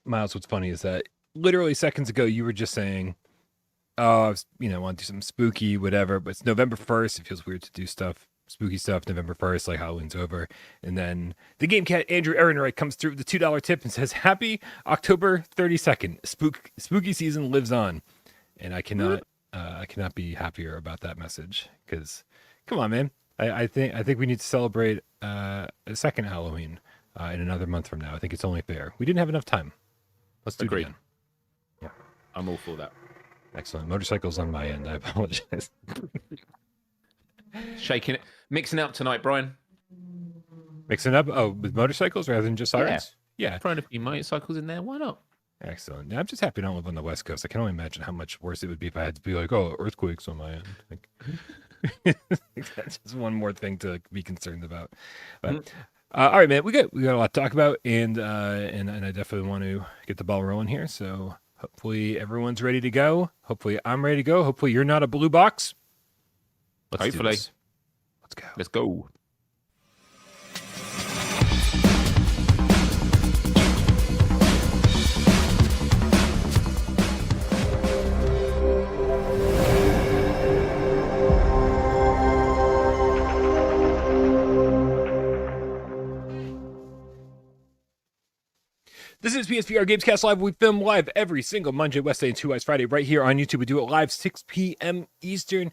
Miles, what's funny is that literally seconds ago you were just saying, "Oh, I was, want to do something spooky, whatever." But it's November 1st. It feels weird to do spooky stuff. November 1st, like Halloween's over, and then the Game Cat Andrew Ehrenreich comes through with the $2 tip and says, "Happy October 32nd. Spooky season lives on," and I cannot be happier about that message because, come on, man. I think we need to celebrate a second Halloween in another month from now. I think it's only fair. We didn't have enough time. Let's do it again. Yeah, I'm all for that. Excellent. Motorcycles on my end. I apologize. Shaking it, mixing it up tonight, Brian. Mixing up? Oh, with motorcycles rather than just sirens? Yeah. Throwing a few motorcycles in there. Why not? Excellent. Yeah, I'm just happy I don't live on the West Coast. I can only imagine how much worse it would be if I had to be like, oh, earthquakes on my end. That's just one more thing to be concerned about. But, all right, man, we got a lot to talk about, and I definitely want to get the ball rolling here. So hopefully everyone's ready to go. Hopefully I'm ready to go. Hopefully you're not a blue box. Hopefully. Let's go. Let's go. This is PSVR GamesCast Live. We film live every single Monday, Wednesday, and 2 Eyes Friday right here on YouTube. We do it live 6 p.m. Eastern,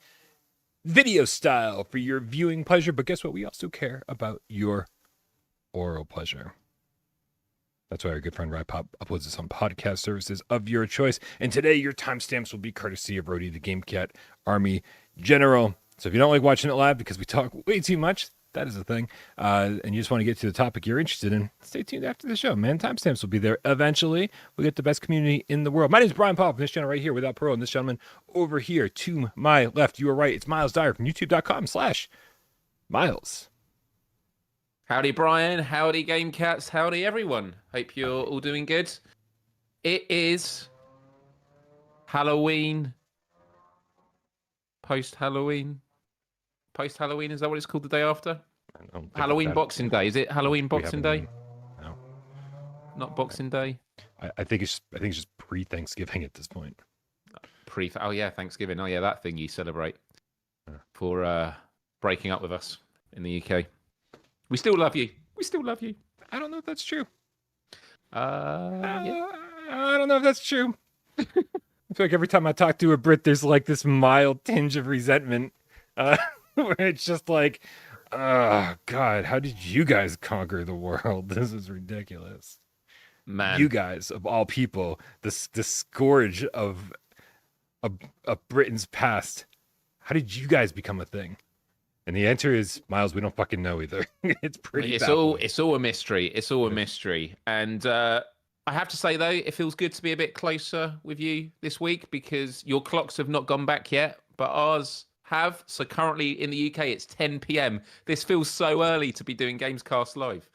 video style for your viewing pleasure. But guess what? We also care about your oral pleasure. That's why our good friend RidePop uploads this on podcast services of your choice. And today, your timestamps will be courtesy of Rody, the GameCat Army General. So if you don't like watching it live because we talk way too much, that is a thing, and you just want to get to the topic you're interested in, stay tuned after the show, man. Timestamps will be there eventually. We get the best community in the world. My name is Brian Paul from this channel right here, Without Parole, and this gentleman over here to my left, you are right, it's Miles Dyer from youtube.com/Miles. Howdy, Brian. Howdy, Game Cats. Howdy, everyone. Hope you're all doing good. It is Halloween. Post-Halloween, is that what it's called the day after? Halloween Boxing Day. Is it Halloween Boxing Day? No. Not Boxing Day? I think it's just pre-Thanksgiving at this point. Oh, yeah, Thanksgiving. Oh, yeah, that thing you celebrate for breaking up with us in the UK. We still love you. I don't know if that's true. Yeah. I don't know if that's true. I feel like every time I talk to a Brit, there's like this mild tinge of resentment. Where it's just like, oh, God, how did you guys conquer the world? This is ridiculous. Man. You guys, of all people, the scourge of Britain's past, how did you guys become a thing? And the answer is, Miles, we don't fucking know either. It's pretty baffling. It's all a mystery. It's all a mystery. And I have to say, though, it feels good to be a bit closer with you this week because your clocks have not gone back yet, but ours have. So currently in the UK, it's 10 p.m. This feels so early to be doing GamesCast Live.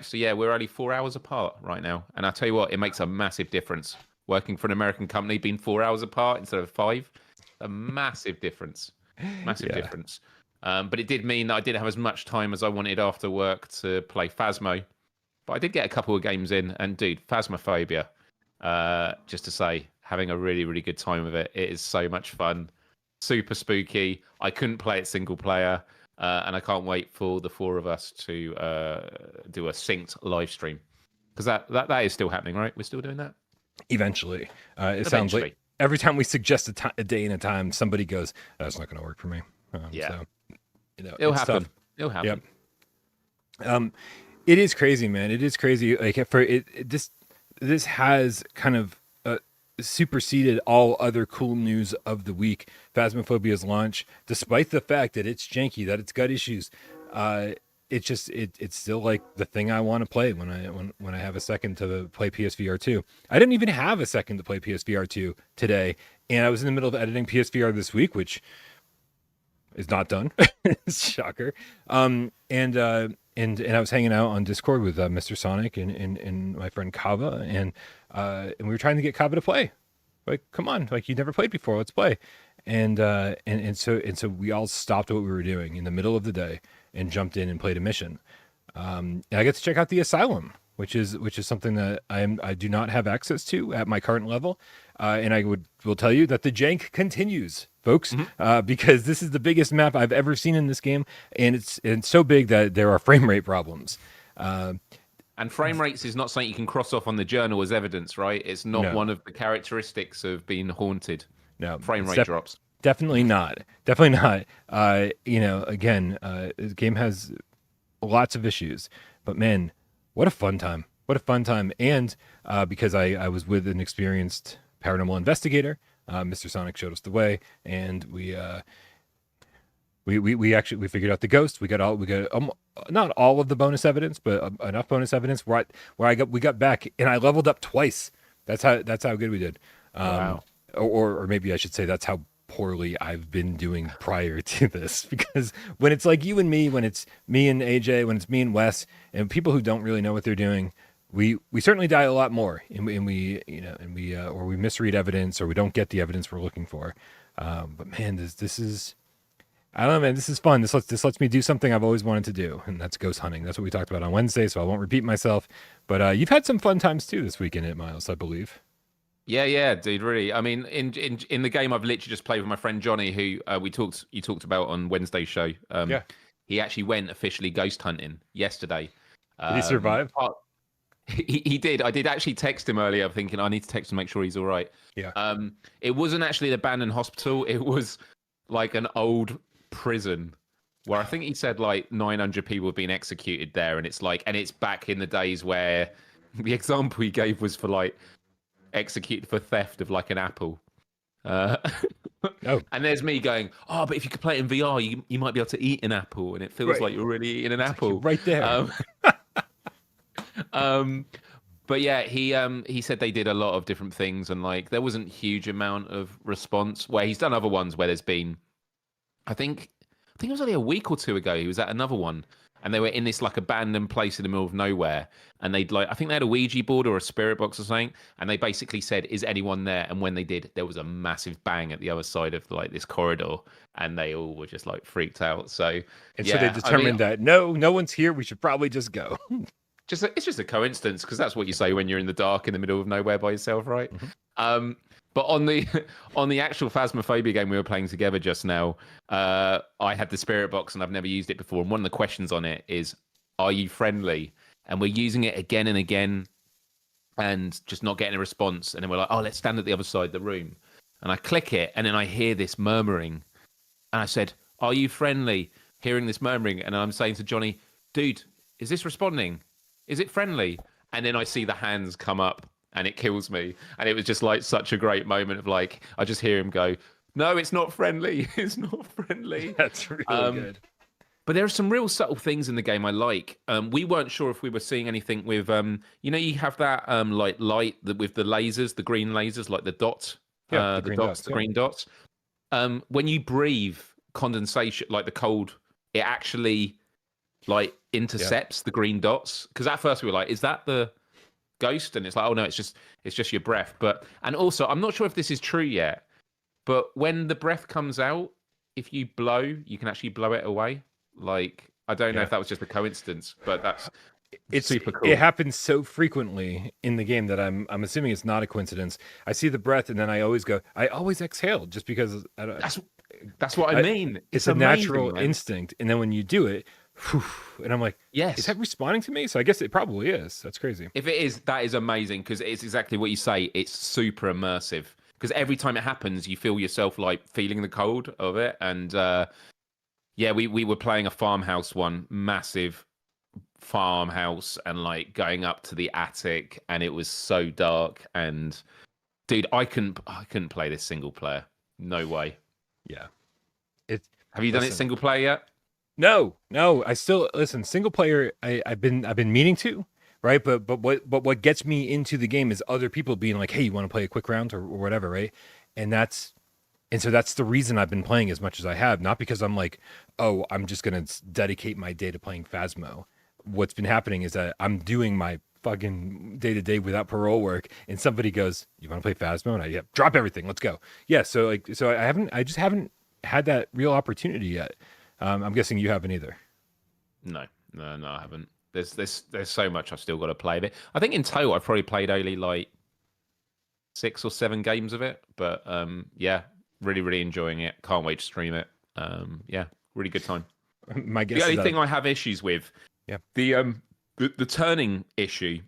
So yeah, we're only 4 hours apart right now. And I tell you what, it makes a massive difference. Working for an American company, being 4 hours apart instead of 5, a massive difference. Difference. But it did mean that I didn't have as much time as I wanted after work to play Phasmo. But I did get a couple of games in. And dude, Phasmophobia, just to say, having a really, really good time with it. It is so much fun. Super spooky. I couldn't play it single player, and I can't wait for the four of us to do a synced live stream because that is still happening, right? We're still doing that. Eventually, sounds like every time we suggest a day and a time, somebody goes, "That's not going to work for me." So, it'll happen. Tough. It'll happen. Yep. It is crazy, man. It is crazy. Like this has kind of superseded all other cool news of the week. Phasmophobia's launch, despite the fact that it's janky, that it's got issues, it's still like the thing I want to play when I have a second to play PSVR2. I didn't even have a second to play PSVR2 today, and I was in the middle of editing PSVR this week, which is not done. Shocker. And I was hanging out on Discord with Mr. Sonic and my friend Kava, and we were trying to get Kava to play. Like, come on, like you never played before, let's play. And so we all stopped what we were doing in the middle of the day and jumped in and played a mission. And I got to check out the Asylum, which is something that I do not have access to at my current level, and will tell you that the jank continues, folks, because this is the biggest map I've ever seen in this game, and it's so big that there are frame rate problems. And frame rates is not something you can cross off on the journal as evidence, right? It's not one of the characteristics of being haunted. No, frame rate drops. Definitely not. Definitely not. Again, the game has lots of issues, but man, what a fun time. What a fun time. And because I was with an experienced paranormal investigator, Mr. Sonic showed us the way, and we actually figured out the ghost. We got not all of the bonus evidence, but enough bonus evidence where we got back, and I leveled up twice. That's how good we did. Wow. Or maybe I should say that's how poorly I've been doing prior to this, because when it's like you and me, when it's me and AJ, when it's me and Wes, and people who don't really know what they're doing, we certainly die a lot more, and we or we misread evidence, or we don't get the evidence we're looking for. But man, this is, I don't know, man, this is fun. This lets me do something I've always wanted to do, and that's ghost hunting. That's what we talked about on Wednesday, so I won't repeat myself. But you've had some fun times too this weekend at Miles, I believe. Yeah, dude, really. I mean, in the game, I've literally just played with my friend Johnny, who you talked about on Wednesday's show. Yeah. He actually went officially ghost hunting yesterday. Did he survive? He did. I did actually text him earlier, thinking I need to text him, make sure he's all right. Yeah. It wasn't actually an abandoned hospital. It was like an old prison where I think he said like 900 people have been executed there, and it's back in the days where the example he gave was for like executed for theft of like an apple. And there's me going, but if you could play it in VR, you might be able to eat an apple, and it feels like you're really eating an apple right there. But yeah, he said they did a lot of different things, and like there wasn't huge amount of response. Where he's done other ones where there's been, I think it was only a week or two ago, he was at another one, and they were in this like abandoned place in the middle of nowhere, and I think they had a Ouija board or a spirit box or something, and they basically said, "Is anyone there?" And when they did, there was a massive bang at the other side of like this corridor, and they all were just like freaked out. So so they determined that no one's here. We should probably just go. It's just a coincidence, because that's what you say when you're in the dark in the middle of nowhere by yourself, right? Mm-hmm. But on the actual Phasmophobia game we were playing together just now, I had the spirit box and I've never used it before. And one of the questions on it is, "Are you friendly?" And we're using it again and again, and just not getting a response. And then we're like, let's stand at the other side of the room. And I click it, and then I hear this murmuring, and I said, "Are you friendly?" Hearing this murmuring, and I'm saying to Johnny, "Dude, is this responding? Is it friendly?" And then I see the hands come up, and it kills me. And it was just like such a great moment of like, I just hear him go, "No, it's not friendly. It's not friendly." That's really good. But there are some real subtle things in the game I like. We weren't sure if we were seeing anything with, you have that like light with the lasers, the green lasers, like the dots, the green dots. When you breathe condensation, like the cold, it actually like intercepts the green dots. Because at first we were like, "Is that the ghost?" And it's like, "Oh no, it's just your breath." And also, I'm not sure if this is true yet, but when the breath comes out, if you blow, you can actually blow it away. Like, I don't know if that was just a coincidence, but it's super cool. It happens so frequently in the game that I'm assuming it's not a coincidence. I see the breath, and then I always exhale, just because that's what I mean. It's a natural instinct, and then when you do it, and I'm like, yes, is that responding to me? So I guess it probably is. That's crazy. If it is, that is amazing, because it's exactly what you say. It's super immersive, because every time it happens, you feel yourself like feeling the cold of it. And we were playing a farmhouse one, massive farmhouse, and like going up to the attic, and it was so dark. And dude, I couldn't play this single player. No way. Yeah. Have you done it single player yet? No. I still listen. Single player, I've been meaning to, right? But what gets me into the game is other people being like, "Hey, you want to play a quick round or whatever," right? And so that's the reason I've been playing as much as I have, not because I'm like, "Oh, I'm just gonna dedicate my day to playing Phasmo." What's been happening is that I'm doing my fucking day-to-day without parole work, and somebody goes, "You want to play Phasmo?" And I drop everything, let's go. Yeah, so I just haven't had that real opportunity yet. I'm guessing you haven't either. No, I haven't. There's so much I've still got to play of it. I think in total I've probably played only like 6 or 7 games of it, but yeah, really enjoying it. Can't wait to stream it. Yeah, really good time. My guess The only is thing I have issues with, yeah. the turning issue,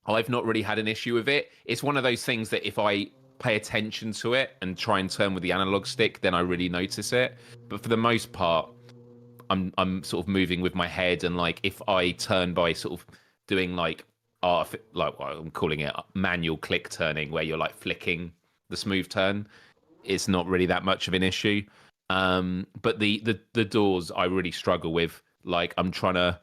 I've not really had an issue with it. It's one of those things that if I pay attention to it and try and turn with the analog stick, then I really notice it. But for the most part, I'm sort of moving with my head, and like if I turn by sort of doing like like what I'm calling it manual click turning, where you're like flicking the smooth turn, it's not really that much of an issue. But the doors I really struggle with. Like I'm trying to,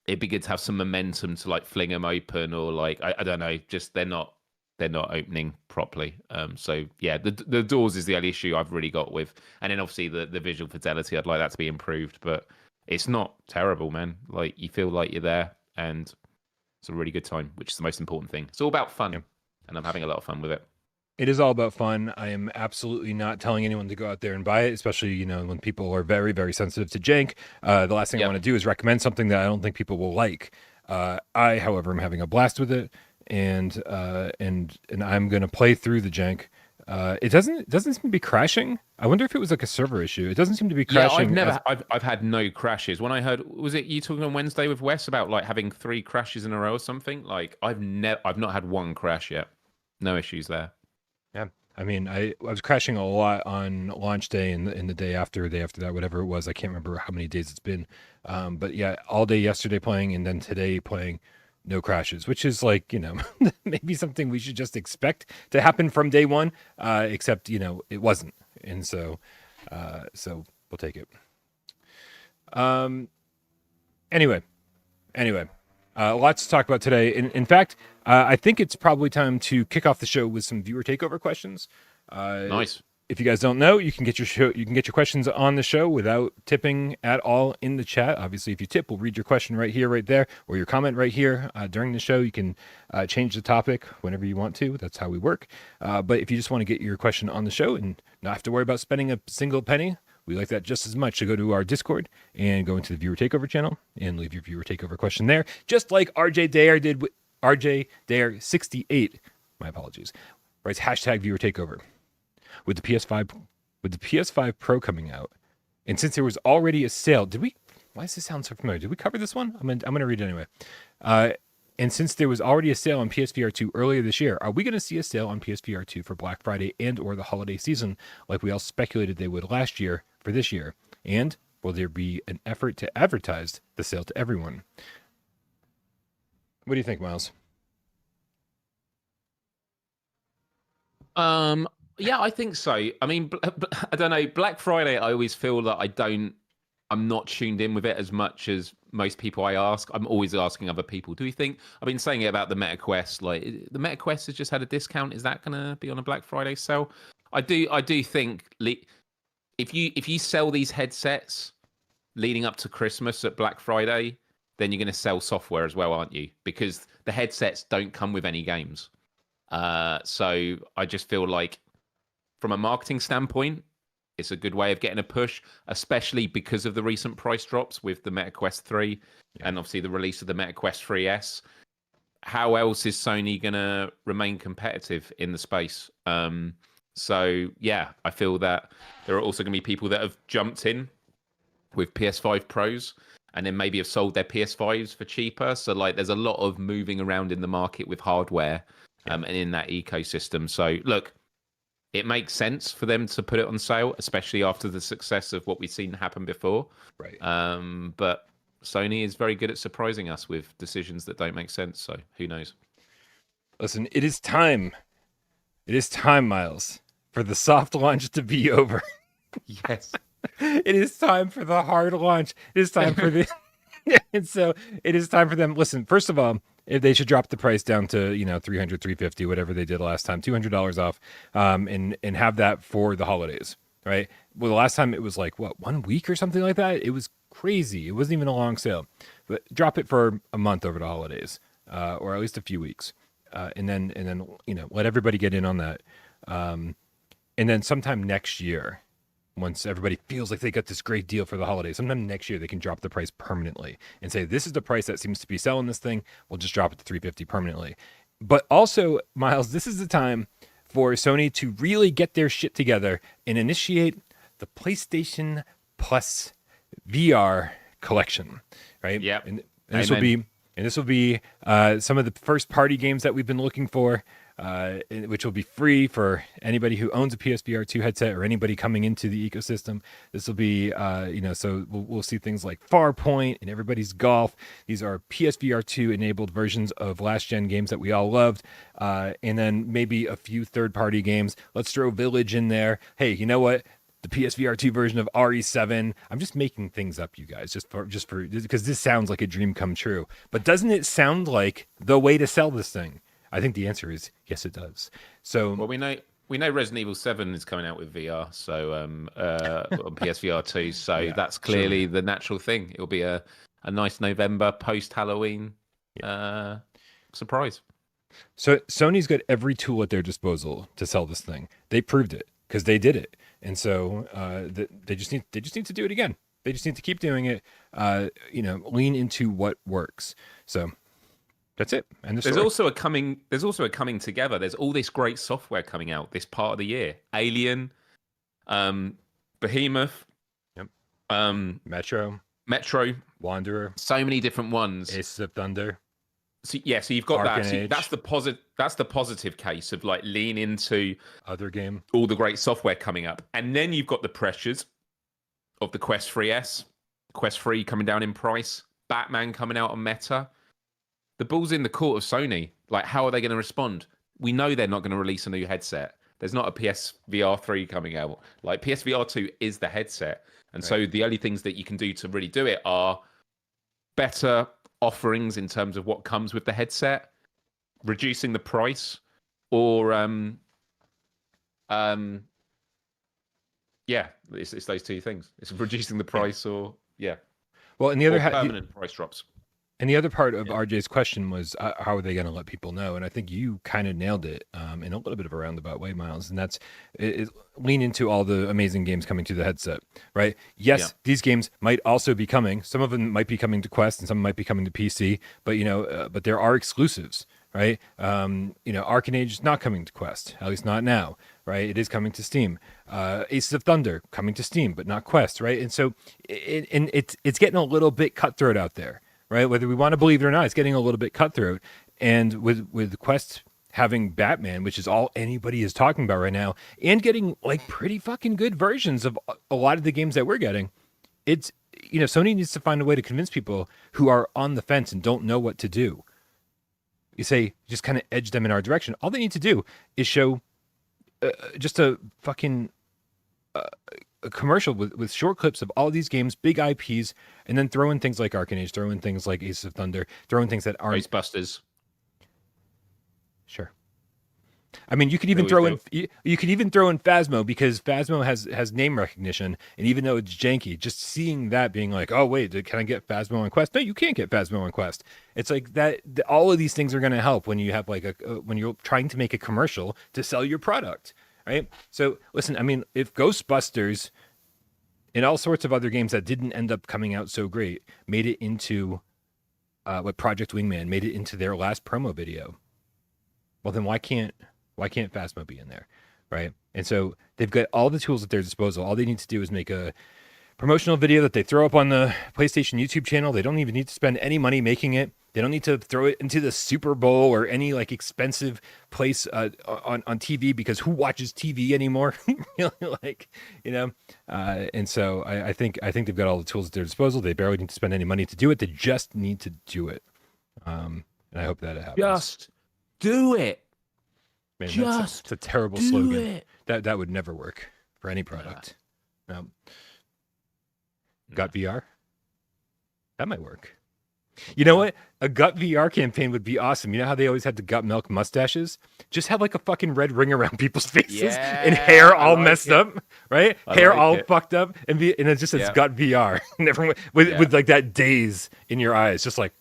it'd be good to have some momentum to like fling them open, or like I don't know, just they're not opening properly. So yeah, the doors is the only issue I've really got with, and then obviously the visual fidelity, I'd like that to be improved, but it's not terrible, man. Like you feel like you're there, and it's a really good time, which is the most important thing. It's all about fun, and I'm having a lot of fun with it. It is all about fun. I am absolutely not telling anyone to go out there and buy it, especially, when people are very, very sensitive to jank. The last thing I want to do is recommend something that I don't think people will like. I, however, am having a blast with it, and I'm going to play through the jank. It doesn't seem to be crashing. I wonder if it was like a server issue. It doesn't seem to be crashing. Yeah, I've had no crashes. When I heard, was it you talking on Wednesday with Wes about like having 3 crashes in a row or something? Like I've not had one crash yet. No issues there. Yeah, I mean, I was crashing a lot on launch day and the day after that, whatever it was. I can't remember how many days it's been. But yeah, all day yesterday playing, and then today playing, no crashes, which is like, maybe something we should just expect to happen from day one. Except, it wasn't. And so we'll take it. Anyway, lots to talk about today. In fact, I think it's probably time to kick off the show with some viewer takeover questions. Nice. If you guys don't know, you can get your questions on the show without tipping at all in the chat. Obviously, if you tip, we'll read your question right here, right there, or your comment right here during the show. You can change the topic whenever you want to. That's how we work. But if you just want to get your question on the show and not have to worry about spending a single penny, we like that just as much. So go to our Discord and go into the Viewer Takeover channel and leave your Viewer Takeover question there, just like RJ Dare did with RJ Dare 68. My apologies. Writes hashtag Viewer Takeover. With the PS5 Pro coming out, and since there was already a sale, why does this sound so familiar? Did we cover this one? I'm gonna read it anyway. And since there was already a sale on PSVR2 earlier this year, are we going to see a sale on PSVR2 for Black Friday and or the holiday season, like we all speculated they would last year for this year? And will there be an effort to advertise the sale to everyone? What do you think, Miles? Yeah, I think so. I mean, I don't know. Black Friday, I always feel that I'm not tuned in with it as much as most people I ask. I'm always asking other people, do you think, I've been saying it about the Meta Quest, like the Meta Quest has just had a discount. Is that going to be on a Black Friday sale? I do think if you sell these headsets leading up to Christmas at Black Friday, then you're going to sell software as well, aren't you? Because the headsets don't come with any games. So I just feel like from a marketing standpoint, it's a good way of getting a push, especially because of the recent price drops with the Meta Quest 3 and obviously the release of the Meta Quest 3S. How else is Sony going to remain competitive in the space? So, yeah, I feel that there are also going to be people that have jumped in with PS5 Pros and then maybe have sold their PS5s for cheaper. So, like, there's a lot of moving around in the market with hardware and in that ecosystem. So, look, it makes sense for them to put it on sale, especially after the success of what we've seen happen before. Right. But Sony is very good at surprising us with decisions that don't make sense. So who knows? Listen, it is time. It is time, Miles, for the soft launch to be over. Yes. It is time for the hard launch. It is time for the... And so it is time for them. Listen, first of all, if they should drop the price down to, $300, $350, whatever they did last time, $200 off, and have that for the holidays, right? Well, the last time it was like, 1 week or something like that? It was crazy. It wasn't even a long sale. But drop it for a month over the holidays, or at least a few weeks. And then let everybody get in on that. And then sometime next year, once everybody feels like they got this great deal for the holiday. Sometime next year they can drop the price permanently and say, this is the price that seems to be selling this thing. We'll just drop it to $350 permanently. But also, Miles, this is the time for Sony to really get their shit together and initiate the PlayStation Plus VR collection, right? Yep. And this will be some of the first party games that we've been looking for, which will be free for anybody who owns a PSVR2 headset or anybody coming into the ecosystem. This will be, so we'll see things like Farpoint and Everybody's Golf. These are PSVR2 enabled versions of last gen games that we all loved, and then maybe a few third party games. Let's throw Village in there. Hey, you know what? The PSVR2 version of RE7. I'm just making things up, you guys, just for because this sounds like a dream come true. But doesn't it sound like the way to sell this thing? I think the answer is yes, it does. So, well, we know Resident Evil 7 is coming out with VR, so on PSVR2. So that's clearly the natural thing. It'll be a nice November post Halloween surprise. So Sony's got every tool at their disposal to sell this thing. They proved it because they did it. And so they just need to do it again. They just need to keep doing it. Lean into what works. So that's it. And there's also a coming together. There's all this great software coming out this part of the year. Alien, Behemoth, Metro, Wanderer, so many different ones. Aces of Thunder. So you've got Arcane that. So Age. That's the positive case of like lean into other game, all the great software coming up, and then you've got the pressures of the Quest 3S, Quest 3 coming down in price, Batman coming out on Meta. The ball's in the court of Sony. Like, how are they going to respond? We know they're not going to release a new headset. There's not a PSVR3 coming out. Like, PSVR2 is the headset, and so the only things that you can do to really do it are better offerings in terms of what comes with the headset, reducing the price, or it's those two things. It's reducing the price or well, and the other permanent price drops. And the other part of RJ's question was how are they going to let people know? And I think you kind of nailed it in a little bit of a roundabout way, Miles. And that's lean into all the amazing games coming to the headset, right? Yes, these games might also be coming. Some of them might be coming to Quest and some might be coming to PC. But, but there are exclusives, right? Arcane Age is not coming to Quest, at least not now, right? It is coming to Steam. Aces of Thunder coming to Steam, but not Quest, right? And so it's getting a little bit cutthroat out there. Right, whether we want to believe it or not, it's getting a little bit cutthroat. And with Quest having Batman, which is all anybody is talking about right now, and getting like pretty fucking good versions of a lot of the games that we're getting, it's Sony needs to find a way to convince people who are on the fence and don't know what to do. You say just kind of edge them in our direction. All they need to do is show just a fucking a commercial with short clips of all these games, big IPs, and then throw in things like Arcane Age, throw in things like Aces of Thunder, throw in things that aren't Ghostbusters. Sure. I mean, you could even throw in Phasmo, because Phasmo has name recognition, and even though it's janky, just seeing that being like, oh wait, can I get Phasmo on Quest? No, you can't get Phasmo on Quest. It's like that. All of these things are going to help when you have like when you're trying to make a commercial to sell your product. Right. So listen, I mean, if Ghostbusters and all sorts of other games that didn't end up coming out so great made it into Project Wingman made it into their last promo video, well, then why can't Phasmo be in there? Right. And so they've got all the tools at their disposal. All they need to do is make a promotional video that they throw up on the PlayStation YouTube channel. They don't even need to spend any money making it. They don't need to throw it into the Super Bowl or any like expensive place on TV, because who watches TV anymore? And so I think they've got all the tools at their disposal. They barely need to spend any money to do it. They just need to do it. And I hope that it happens. Just do it. Man, it's a terrible slogan. That would never work for any product. No. Gut VR? That might work. You know what? A Gut VR campaign would be awesome. You know how they always had the Gut Milk mustaches? Just have like a fucking red ring around people's faces and hair all messed up, right? Hair all fucked up, and it just says Gut VR. And everyone with like that daze in your eyes, just like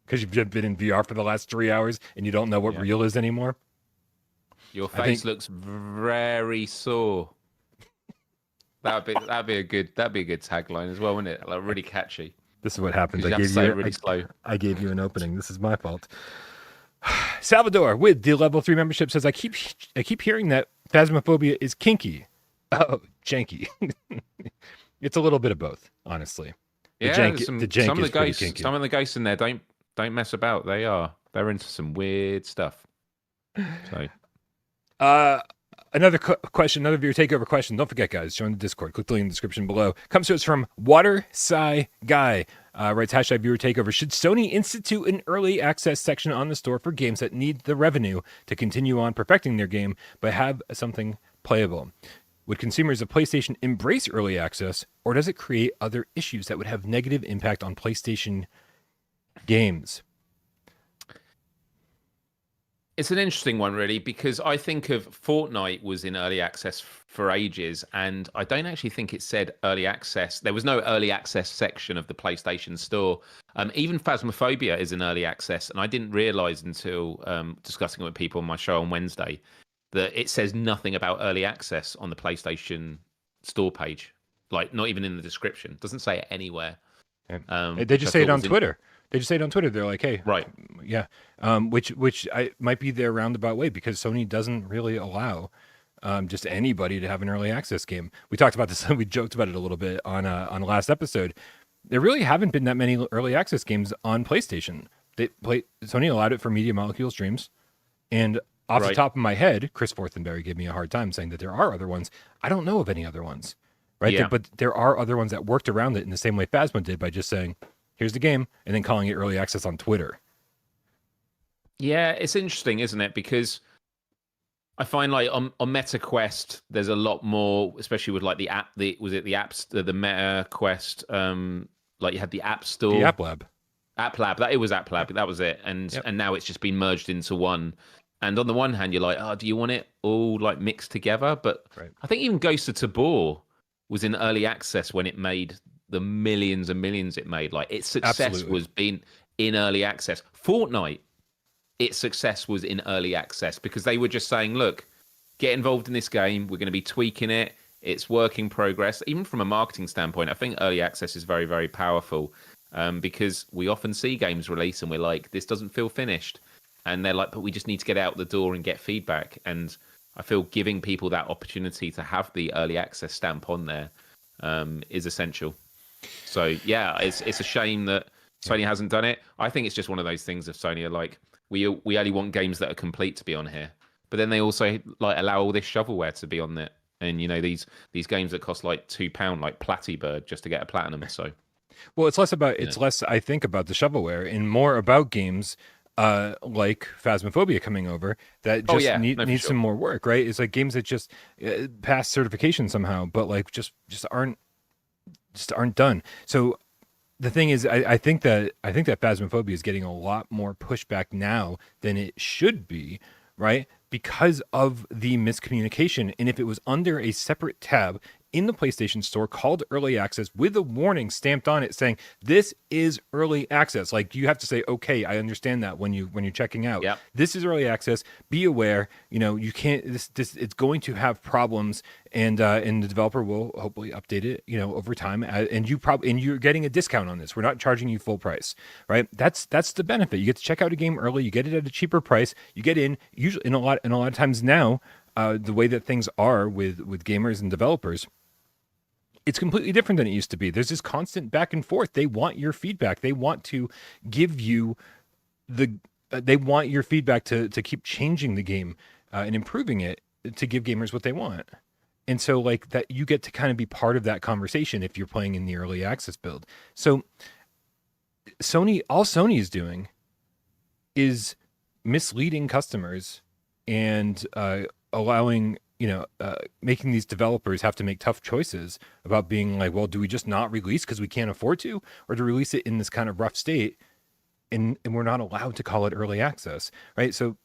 because you've been in VR for the last 3 hours and you don't know what real is anymore. Your face looks very sore. That'd be a good tagline as well, wouldn't it? Like really catchy. This is what happens. Because you have to say it really slow. I gave you an opening. This is my fault. Salvador with the level 3 membership says, I keep hearing that Phasmophobia is kinky. Oh, janky. It's a little bit of both, honestly. The jank some is of the pretty ghosts, kinky. some of the ghosts in there don't mess about. They're into some weird stuff. So, another question, another viewer takeover question. Don't forget, guys, join the Discord. Click the link in the description below. Comes to us from Water Sigh Guy. Writes #viewer takeover. Should Sony institute an early access section on the store for games that need the revenue to continue on perfecting their game, but have something playable? Would consumers of PlayStation embrace early access, or does it create other issues that would have negative impact on PlayStation games? it's an interesting one, really, because I think of Fortnite was in early access for ages, and I don't actually think it said early access. There was no early access section of the PlayStation Store. Even Phasmophobia is in early access, and I didn't realize until discussing it with people on my show on Wednesday that it says nothing about early access on the PlayStation Store page. Like, not even in the description. It doesn't say it anywhere. They just say it on Twitter. They just say it on Twitter. They're like, "Hey, right, yeah," which might be their roundabout way, because Sony doesn't really allow just anybody to have an early access game. We talked about this. We joked about it a little bit on the last episode. There really haven't been that many early access games on PlayStation. Sony allowed it for Media Molecule streams, and off the top of my head, Chris Forthenberry gave me a hard time saying that there are other ones. I don't know of any other ones, right? Yeah. But there are other ones that worked around it in the same way Phasmo did, by just saying, "Here's the game," and then calling it early access on Twitter. Yeah, it's interesting, isn't it? Because I find, like, on MetaQuest, there's a lot more, especially with like the app. The Meta Quest. Like, you had the App Store, the App Lab. It was App Lab. That was it. And now it's just been merged into one. And on the one hand, you're like, oh, do you want it all like mixed together? But I think even Ghost of Tabor was in early access when it made the millions and millions it made. Like, its success was being in early access. Fortnite, its success was in early access because they were just saying, look, get involved in this game. We're going to be tweaking it. It's work in progress. Even from a marketing standpoint, I think early access is very, very powerful because we often see games release and we're like, this doesn't feel finished. And they're like, but we just need to get out the door and get feedback. And I feel giving people that opportunity to have the early access stamp on there is essential. So, yeah, it's a shame that Sony hasn't done it. I think it's just one of those things of Sony are like, we only want games that are complete to be on here. But then they also like allow all this shovelware to be on it. And, you know, these games that cost like £2, like Plattybird, just to get a platinum. So, well, it's less, I think, about the shovelware and more about games like Phasmophobia coming over that just need some more work, right? It's like games that just pass certification somehow, but like just aren't done. So the thing is, I think that Phasmophobia is getting a lot more pushback now than it should be, right? Because of the miscommunication. And if it was under a separate tab in the PlayStation Store called early access with a warning stamped on it saying this is early access, like, you have to say, okay, I understand that when you're checking out. Yep. This is early access. Be aware, you know, you can't. This it's going to have problems, and the developer will hopefully update it, you know, over time. And you're getting a discount on this. We're not charging you full price, right? That's the benefit. You get to check out a game early. You get it at a cheaper price. You get in usually in a lot of times now. The way that things are with gamers and developers, it's completely different than it used to be. There's this constant back and forth. They want your feedback. They want to give you they want your feedback to keep changing the game and improving it to give gamers what they want. And so, like, that, you get to kind of be part of that conversation if you're playing in the early access build. So all Sony is doing is misleading customers and allowing, making these developers have to make tough choices about being like, well, do we just not release because we can't afford to, or to release it in this kind of rough state, and we're not allowed to call it early access, right? So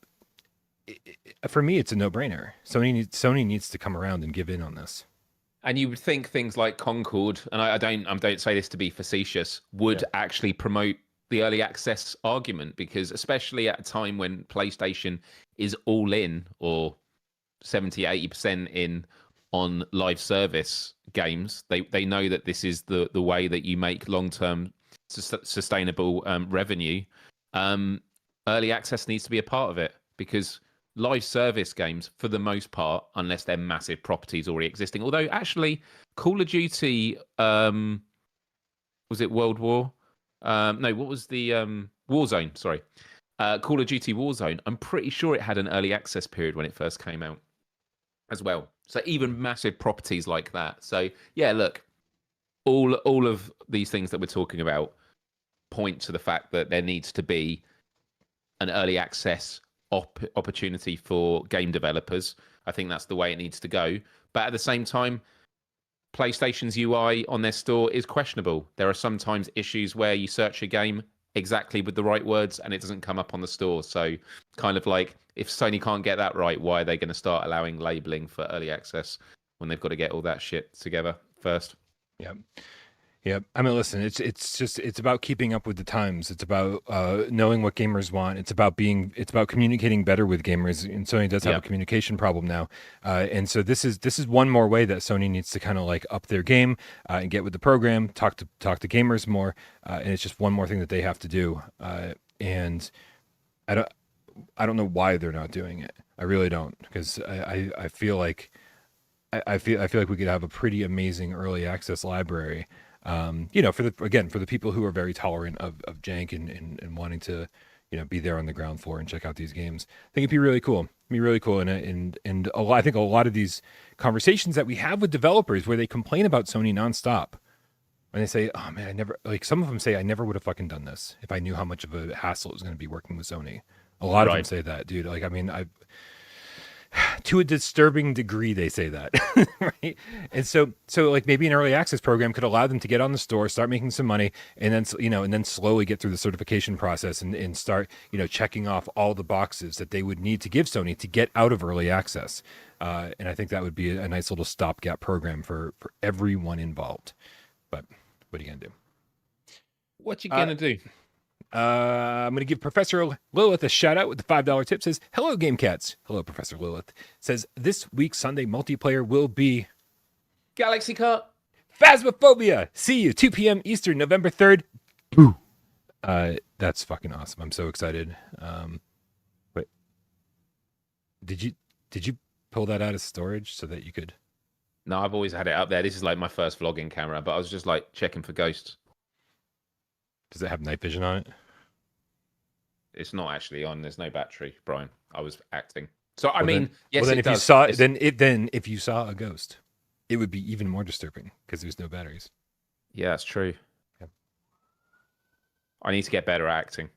for me, it's a no-brainer. Sony needs to come around and give in on this. And you would think things like Concord, and I don't say this to be facetious, would actually promote the early access argument, because especially at a time when PlayStation is all in, or 70-80% in on live service games. They know that this is the way that you make long-term sustainable revenue. Early access needs to be a part of it, because live service games, for the most part, unless they're massive properties already existing, although actually Call of Duty, was it World War? No, what was the Warzone? Sorry. Call of Duty Warzone, I'm pretty sure it had an early access period when it first came out as well. So even massive properties like that. So yeah, look, all of these things that we're talking about point to the fact that there needs to be an early access opportunity for game developers. I think that's the way it needs to go. But at the same time, PlayStation's UI on their store is questionable. There are sometimes issues where you search a game exactly with the right words and it doesn't come up on the store. So kind of like, if Sony can't get that right, why are they going to start allowing labeling for early access when they've got to get all that shit together first? Yeah. Yeah, I mean, listen, it's about keeping up with the times. It's about knowing what gamers want. It's about communicating better with gamers. And Sony does have a communication problem now, and so this is one more way that Sony needs to kind of like up their game and get with the program, talk to gamers more, and it's just one more thing that they have to do. And I don't know why they're not doing it. I really don't, because I feel like I feel like we could have a pretty amazing early access library. For the people who are very tolerant of jank and wanting to, be there on the ground floor and check out these games. I think it'd be really cool. And I think a lot of these conversations that we have with developers where they complain about Sony nonstop, and they say, "Oh man, some of them say I never would have fucking done this if I knew how much of a hassle it was going to be working with Sony." A lot of them say that, dude. Like, I mean, to a disturbing degree, they say that, right? And so like maybe an early access program could allow them to get on the store, start making some money, and then slowly get through the certification process and start, checking off all the boxes that they would need to give Sony to get out of early access. And I think that would be a nice little stopgap program for everyone involved. But what are you gonna do? What you gonna do? I'm going to give Professor Lilith a shout out with the $5 tip. Says, hello, Game Cats. Hello, Professor Lilith. Says, this week's Sunday multiplayer will be Galaxy Kart Phasmophobia. See you 2 p.m. Eastern, November 3rd. Boo. That's fucking awesome. I'm so excited. Wait, did you pull that out of storage so that you could? No, I've always had it up there. This is like my first vlogging camera, but I was just like checking for ghosts. Does it have night vision on it? It's not actually on. There's no battery, Brian. I was acting. So I mean, yes, then it if does. you saw then if you saw a ghost, it would be even more disturbing because there's no batteries. Yeah, that's true. Yeah. I need to get better at acting.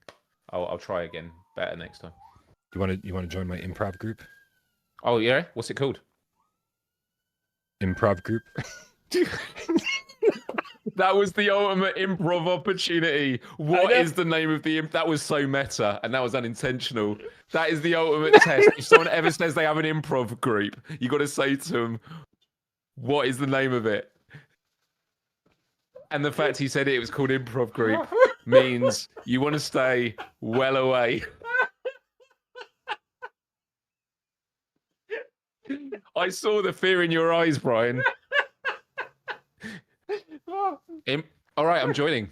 I'll try again better next time. You want to join my improv group? Oh yeah, what's it called? Improv group. That was the ultimate improv opportunity. What is the name of the that was so meta, and that was unintentional. That is the ultimate test. If someone ever says they have an improv group, you got to say to them, what is the name of it? And the fact he said it was called improv group means you want to stay well away. I saw the fear in your eyes, Brian. All right, I'm joining.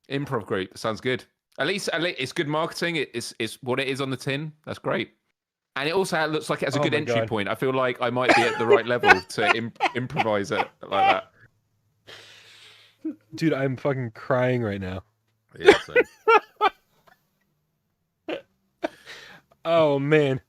Improv group sounds good. At least it's good marketing. It's what it is on the tin. That's great. And it also looks like it has a good entry point. I feel like I might be at the right level to improvise it like that. Dude, I'm fucking crying right now. Yeah, so. Oh man.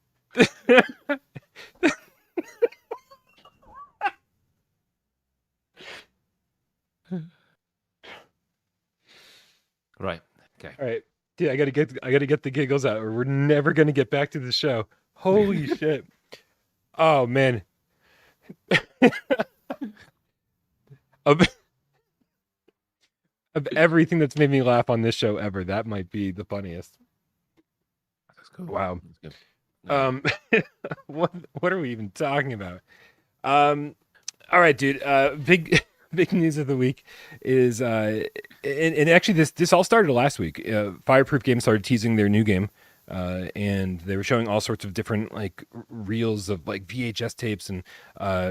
Right. Okay. All right. Dude, I gotta get the giggles out, or we're never gonna get back to the show. Holy shit. Oh man. of everything that's made me laugh on this show ever, that might be the funniest. That's cool. Wow. That's good. What are we even talking about? All right, dude. Big news of the week is and actually this all started last week. Fireproof Games started teasing their new game, and they were showing all sorts of different like reels of like VHS tapes and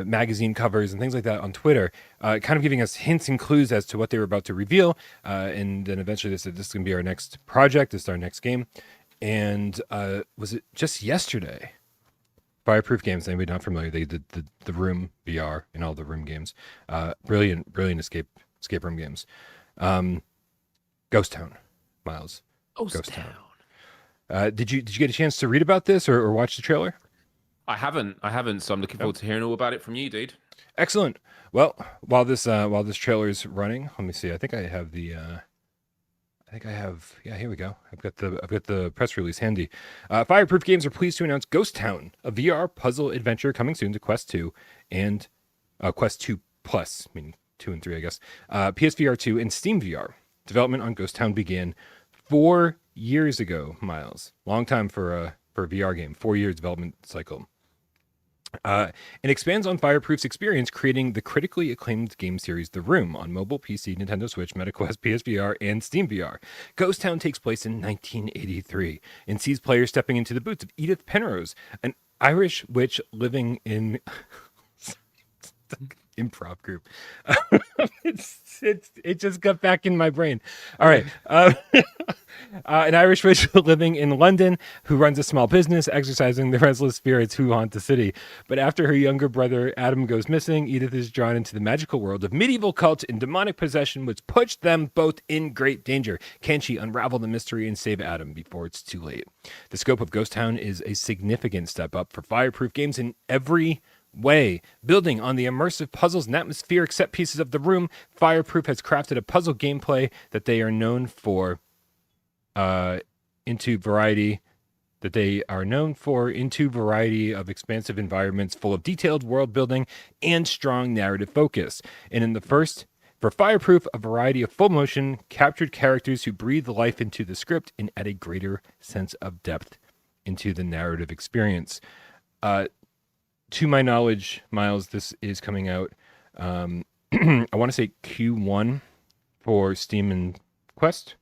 magazine covers and things like that on Twitter, kind of giving us hints and clues as to what they were about to reveal. And then eventually they said this is going to be our next project, this is our next game. And was it just yesterday? Fireproof Games, anybody not familiar, they did the Room VR and all the Room games. Brilliant escape room games. Ghost Town, Miles. Ghost Town. Did you get a chance to read about this or watch the trailer? I haven't. So I'm looking forward to hearing all about it from you, dude. Excellent. Well, while this trailer is running, let me see. I think I have the. Yeah, here we go. I've got the press release handy. Fireproof Games are pleased to announce Ghost Town, a VR puzzle adventure coming soon to Quest 2 and Quest 2 Plus, meaning 2 and 3, I guess. PSVR2 and Steam VR. Development on Ghost Town began 4 years ago, Miles. Long time for a VR game. 4 years development cycle. And expands on Fireproof's experience creating the critically acclaimed game series The Room on mobile, PC, Nintendo Switch, MetaQuest, PSVR, and Steam VR. Ghost Town takes place in 1983 and sees players stepping into the boots of Edith Penrose, an Irish witch living in improv group. It just got back in my brain. All right. An Irish witch living in London who runs a small business, exercising the restless spirits who haunt the city. But after her younger brother Adam goes missing, Edith is drawn into the magical world of medieval cults and demonic possession, which puts them both in great danger. Can she unravel the mystery and save Adam before it's too late? The scope of Ghost Town is a significant step up for Fireproof Games in every way. Building on the immersive puzzles and atmospheric set pieces of The Room, Fireproof has crafted a puzzle gameplay that they are known for into variety of expansive environments full of detailed world building and strong narrative focus. And in the first, for Fireproof, a variety of full motion captured characters who breathe life into the script and add a greater sense of depth into the narrative experience. To my knowledge, Miles, this is coming out, I want to say Q1 for Steam and Quest,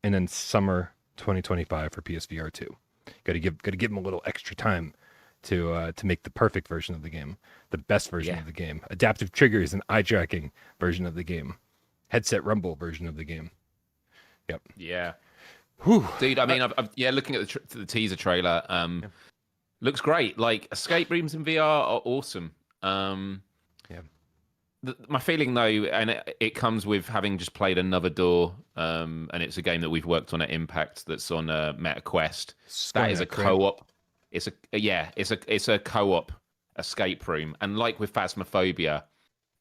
and then summer 2025 for PSVR2. Got to give them a little extra time to make the perfect version of the game, the best version of the game, adaptive triggers and eye tracking version of the game, headset rumble version of the game. Yep. Yeah. Whew. Dude, I mean, I've looking at the teaser trailer, looks great. Like, escape rooms in VR are awesome. My feeling, though, and it comes with having just played Another Door, and it's a game that we've worked on at Impact that's on MetaQuest. That is a co-op. It's a co-op escape room. And like with Phasmophobia,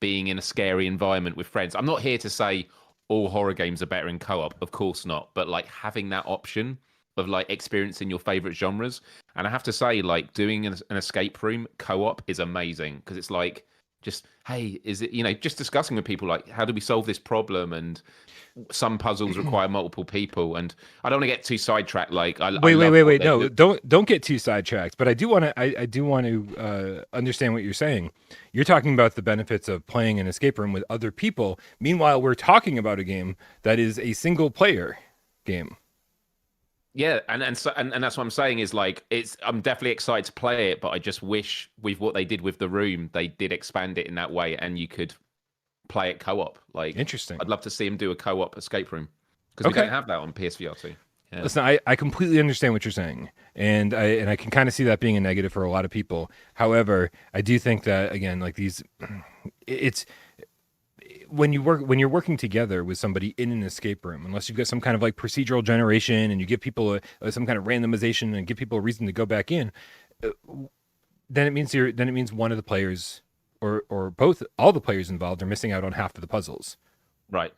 being in a scary environment with friends. I'm not here to say all horror games are better in co-op. Of course not. But like having that option of like experiencing your favorite genres. And I have to say, like doing an escape room co-op is amazing because it's like just, hey, is it, just discussing with people like, how do we solve this problem? And some puzzles require multiple people. And I don't want to get too sidetracked. Like, wait. No, don't get too sidetracked. But I do want to understand what you're saying. You're talking about the benefits of playing an escape room with other people. Meanwhile, we're talking about a game that is a single player game. Yeah, and that's what I'm saying is like I'm definitely excited to play it, but I just wish with what they did with The Room, they did expand it in that way, and you could play it co-op. Like, interesting. I'd love to see them do a co-op escape room because we don't have that on PSVR2. Yeah. Listen, I completely understand what you're saying, and I can kind of see that being a negative for a lot of people. However, I do think that again, like it's. When you're working together with somebody in an escape room, unless you've got some kind of like procedural generation and you give people some kind of randomization and give people a reason to go back in, then it means one of the players or all the players involved are missing out on half of the puzzles. Right,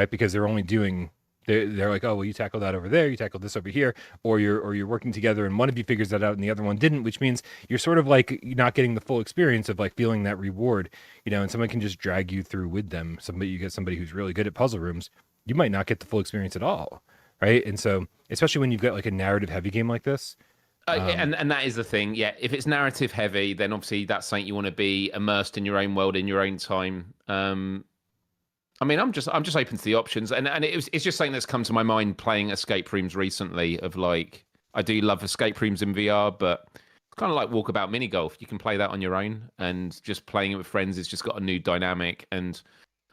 because they're only doing. They're like, oh well, you tackle that over there, you tackle this over here, or you're working together, and one of you figures that out, and the other one didn't, which means you're sort of like not getting the full experience of like feeling that reward, and someone can just drag you through with them. You get somebody who's really good at puzzle rooms, you might not get the full experience at all, right? And so, especially when you've got like a narrative heavy game like this. And that is the thing, yeah. If it's narrative heavy, then obviously that's something you want to be immersed in your own world in your own time. I mean, I'm just open to the options, and it's just something that's come to my mind playing escape rooms recently. Of like, I do love escape rooms in VR, but it's kind of like walkabout mini golf. You can play that on your own, and just playing it with friends has just got a new dynamic. And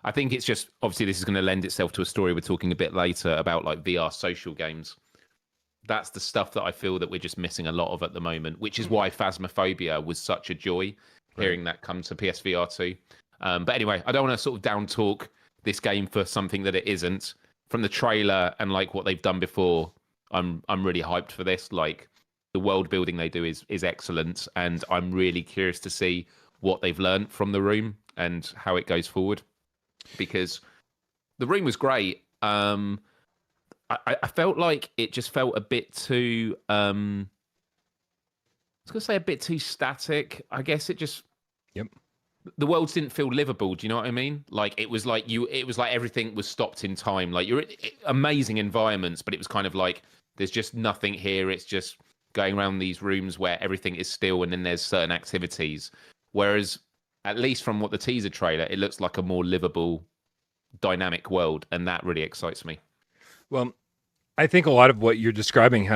I think it's just obviously this is going to lend itself to a story we're talking a bit later about like VR social games. That's the stuff that I feel that we're just missing a lot of at the moment, which is why Phasmophobia was such a joy hearing that come to PSVR2. But anyway, I don't want to sort of down talk this game for something that it isn't. From the trailer and like what they've done before, I'm really hyped for this. Like the world building they do is excellent, and I'm really curious to see what they've learned from the room and how it goes forward. Because the room was great. I felt like it just felt a bit too. I was gonna say a bit too static. I guess it just. Yep. The worlds didn't feel livable. Do you know what I mean? Like it was like everything was stopped in time. Like you're amazing environments, but it was kind of like there's just nothing here. It's just going around these rooms where everything is still, and then there's certain activities. Whereas, at least from what the teaser trailer, it looks like a more livable, dynamic world, and that really excites me. Well, I think a lot of what you're describing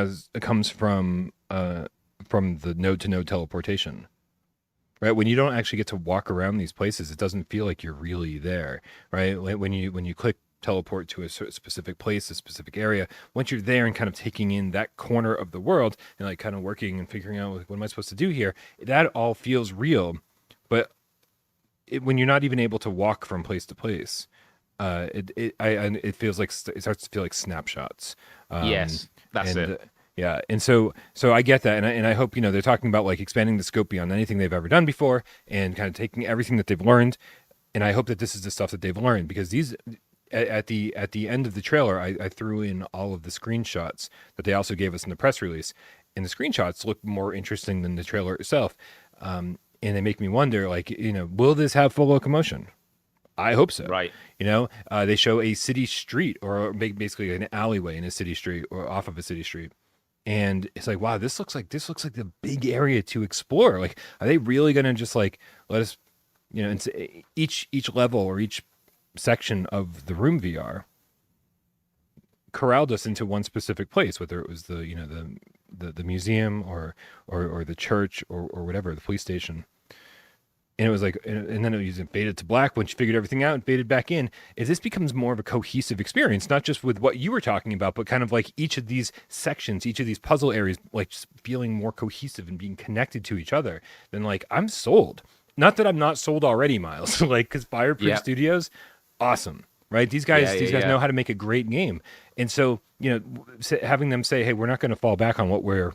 comes from the node-to-node teleportation, right? When you don't actually get to walk around these places, it doesn't feel like you're really there, right? When you click teleport to a specific place, a specific area, once you're there and kind of taking in that corner of the world and like kind of working and figuring out like, what am I supposed to do here, that all feels real. But when you're not even able to walk from place to place, it feels like it starts to feel like snapshots. Yes, that's it. Yeah, and so I get that, and I hope they're talking about like expanding the scope beyond anything they've ever done before, and kind of taking everything that they've learned, and I hope that this is the stuff that they've learned, because these at the end of the trailer, I threw in all of the screenshots that they also gave us in the press release, and the screenshots look more interesting than the trailer itself, and they make me wonder, like will this have full locomotion? I hope so. Right. They show a city street, or basically an alleyway in a city street or off of a city street. And it's like, wow, this looks like the big area to explore. Like, are they really going to just like let us, each level or each section of the room VR corralled us into one specific place, whether it was the museum or the church or whatever, the police station. And it was like, and then it was faded to black once you figured everything out and faded back in. Is this becomes more of a cohesive experience, not just with what you were talking about, but kind of like each of these sections, each of these puzzle areas, like just feeling more cohesive and being connected to each other. Then like, I'm sold. Not that I'm not sold already, Miles. Like, because Fireproof Studios, awesome, right? These guys know how to make a great game. And so, having them say, hey, we're not going to fall back on what we're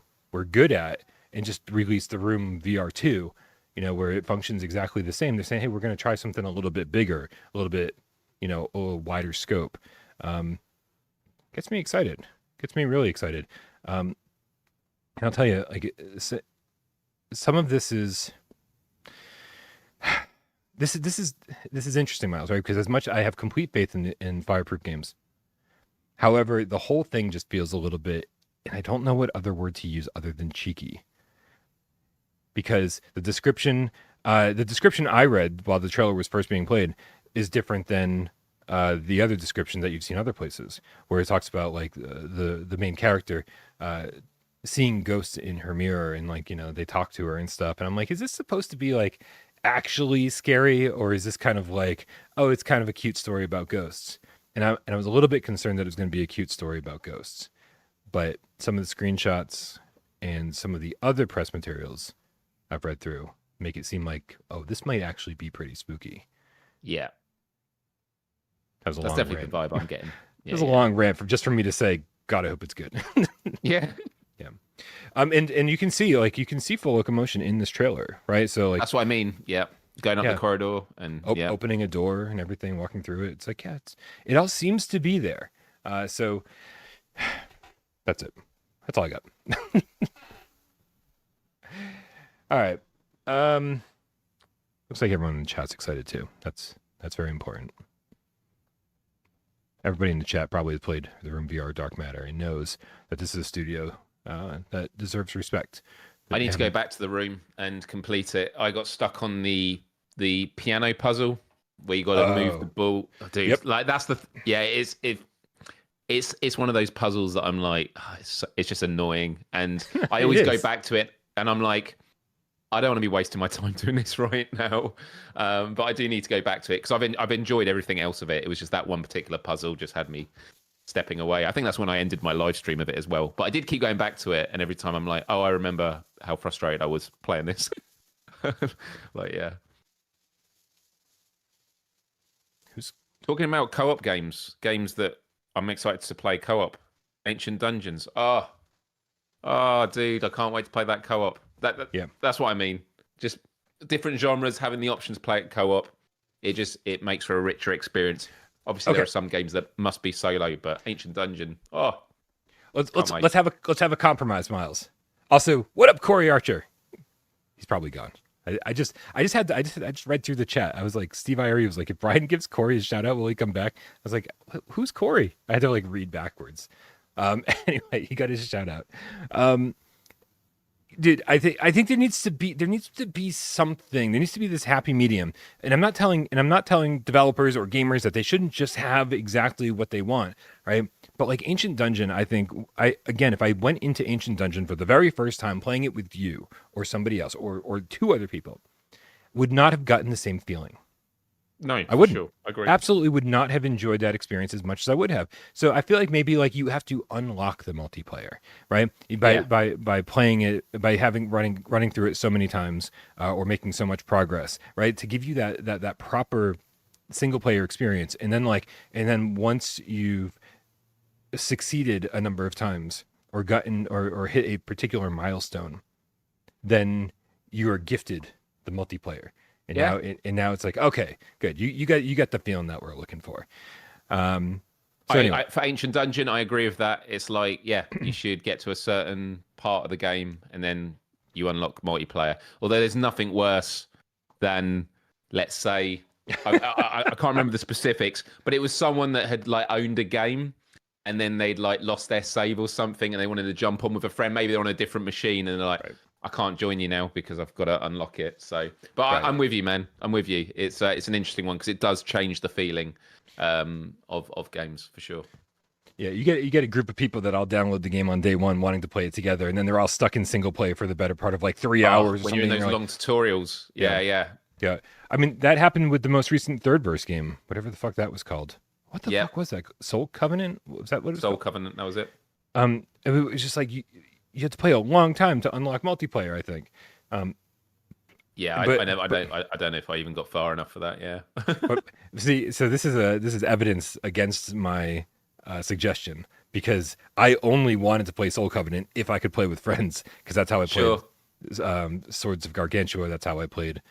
good at and just release the Room VR2, where it functions exactly the same. They're saying, hey, we're going to try something a little bit bigger, a little bit, a little wider scope. Gets me excited. Gets me really excited. And I'll tell you, like, some of this is this is interesting, Miles, right? Because as much I have complete faith in Fireproof games. However, the whole thing just feels a little bit, and I don't know what other word to use other than cheeky. Because the description I read while the trailer was first being played is different than the other description that you've seen other places, where it talks about like the main character seeing ghosts in her mirror, and like they talk to her and stuff. And I'm like, is this supposed to be like actually scary, or is this kind of like, oh, it's kind of a cute story about ghosts? And I was a little bit concerned that it was going to be a cute story about ghosts, but some of the screenshots and some of the other press materials I've read through make it seem like, oh, this might actually be pretty spooky. Yeah. That's definitely the vibe I'm getting. It was a long rant for me to say, God, I hope it's good. Yeah. Yeah. And you can see full locomotion in this trailer, right? So like, that's what I mean. Yeah. Going up the corridor and opening a door and everything, walking through it. It's like, it all seems to be there. So that's it. That's all I got. All right. Looks like everyone in the chat's excited too. That's very important. Everybody in the chat probably has played the Room VR Dark Matter and knows that this is a studio that deserves respect. I need to go back to the room and complete it. I got stuck on the piano puzzle where you got to move the ball. Oh, dude, like that's it is. it's one of those puzzles that I'm like, it's just annoying, and I It always go is. back to it, and I'm like, I don't want to be wasting my time doing this right now, but I do need to go back to it because I've enjoyed everything else of it. It was just that one particular puzzle just had me stepping away. I think that's when I ended my live stream of it as well. But I did keep going back to it, and every time I'm like, oh, I remember how frustrated I was playing this. Like, yeah. Who's Talking about co-op games that I'm excited to play co-op. Ancient Dungeons. Oh, dude, I can't wait to play that co-op. yeah. That's what I mean. Just different genres, having the option to play it co-op. It makes for a richer experience. Obviously, there Okay. are some games that must be solo, but Ancient Dungeon. Oh, Let's wait. let's have a compromise, Miles. Also, what up, Corey Archer? He's probably gone. I just read through the chat. I was like, Steve Irie was like, if Brian gives Corey a shout out, will he come back? I was like, who's Corey? I had to like read backwards. Anyway, he got his shout out. Dude, I think there needs to be something. There needs to be this happy medium. And I'm not telling developers or gamers that they shouldn't just have exactly what they want, right? But like Ancient Dungeon, I think if I went into Ancient Dungeon for the very first time playing it with you or somebody else or two other people, would not have gotten the same feeling. No, I for wouldn't. sure. Agree. Absolutely would not have enjoyed that experience as much as I would have. So I feel like maybe like you have to unlock the multiplayer, right? By playing it, by having running through it so many times, or making so much progress, right? To give you that proper single player experience, and then once you've succeeded a number of times or gotten or hit a particular milestone, then you are gifted the multiplayer. And Yeah. now it's like, okay, good. You got the feeling that we're looking for. So anyway, For Ancient Dungeon, I agree with that. It's like, yeah, you should get to a certain part of the game and then you unlock multiplayer. Although there's nothing worse than, let's say, I can't remember the specifics, but it was someone that had like owned a game and then they'd like lost their save or something and they wanted to jump on with a friend. Maybe they're on a different machine and they're like, Right. I can't join you now because I've got to unlock it. So, but Right. I'm with you, man. I'm with you. It's an interesting one because it does change the feeling of games for sure. Yeah, you get a group of people that all download the game on day one, wanting to play it together, and then they're all stuck in single play for the better part of like 3 hours. When or you're in something, those and long tutorials. Yeah. yeah. I mean, that happened with the most recent third verse game, whatever the fuck that was called. What the fuck was that? Soul Covenant? Was that what it was Soul called? Covenant, that was it. It was just like you had to play a long time to unlock multiplayer, I think. Yeah, but- I don't know if I even got far enough for that. Yeah. But see, so this is evidence against my suggestion, because I only wanted to play Soul Covenant if I could play with friends, because that's how I played Sure. Swords of Gargantua. That's how I played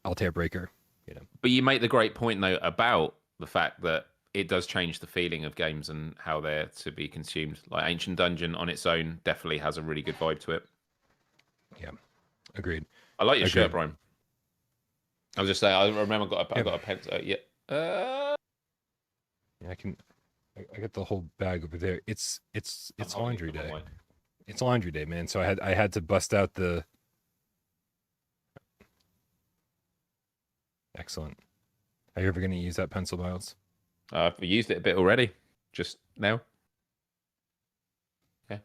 Altair Breaker. You know, But you make the great point though about the fact that it does change the feeling of games and how they're to be consumed. Like Ancient Dungeon on its own definitely has a really good vibe to it. yeah, agreed. I like your Agreed. shirt, Brian. I was just saying, I remember I got a pencil. Yeah. Yeah, I got the whole bag over there. It's laundry day. It's laundry day, man. So I had to bust out the. Excellent. Are you ever going to use that pencil, Miles? I've used it a bit already, just now. Yeah.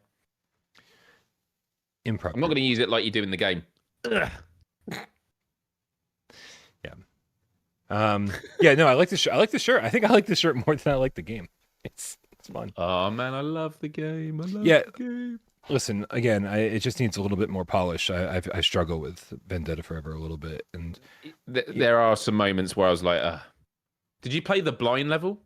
Improper. I'm not going to use it like you do in the game. Yeah. Yeah. No, I like the shirt. I like the shirt. I think I like the shirt more than I like the game. It's fun. Oh man, I love the game. I love Yeah. the game. Listen, again, it just needs a little bit more polish. I struggle with Vendetta Forever a little bit, and There are some moments where I was like, did you play the blind level?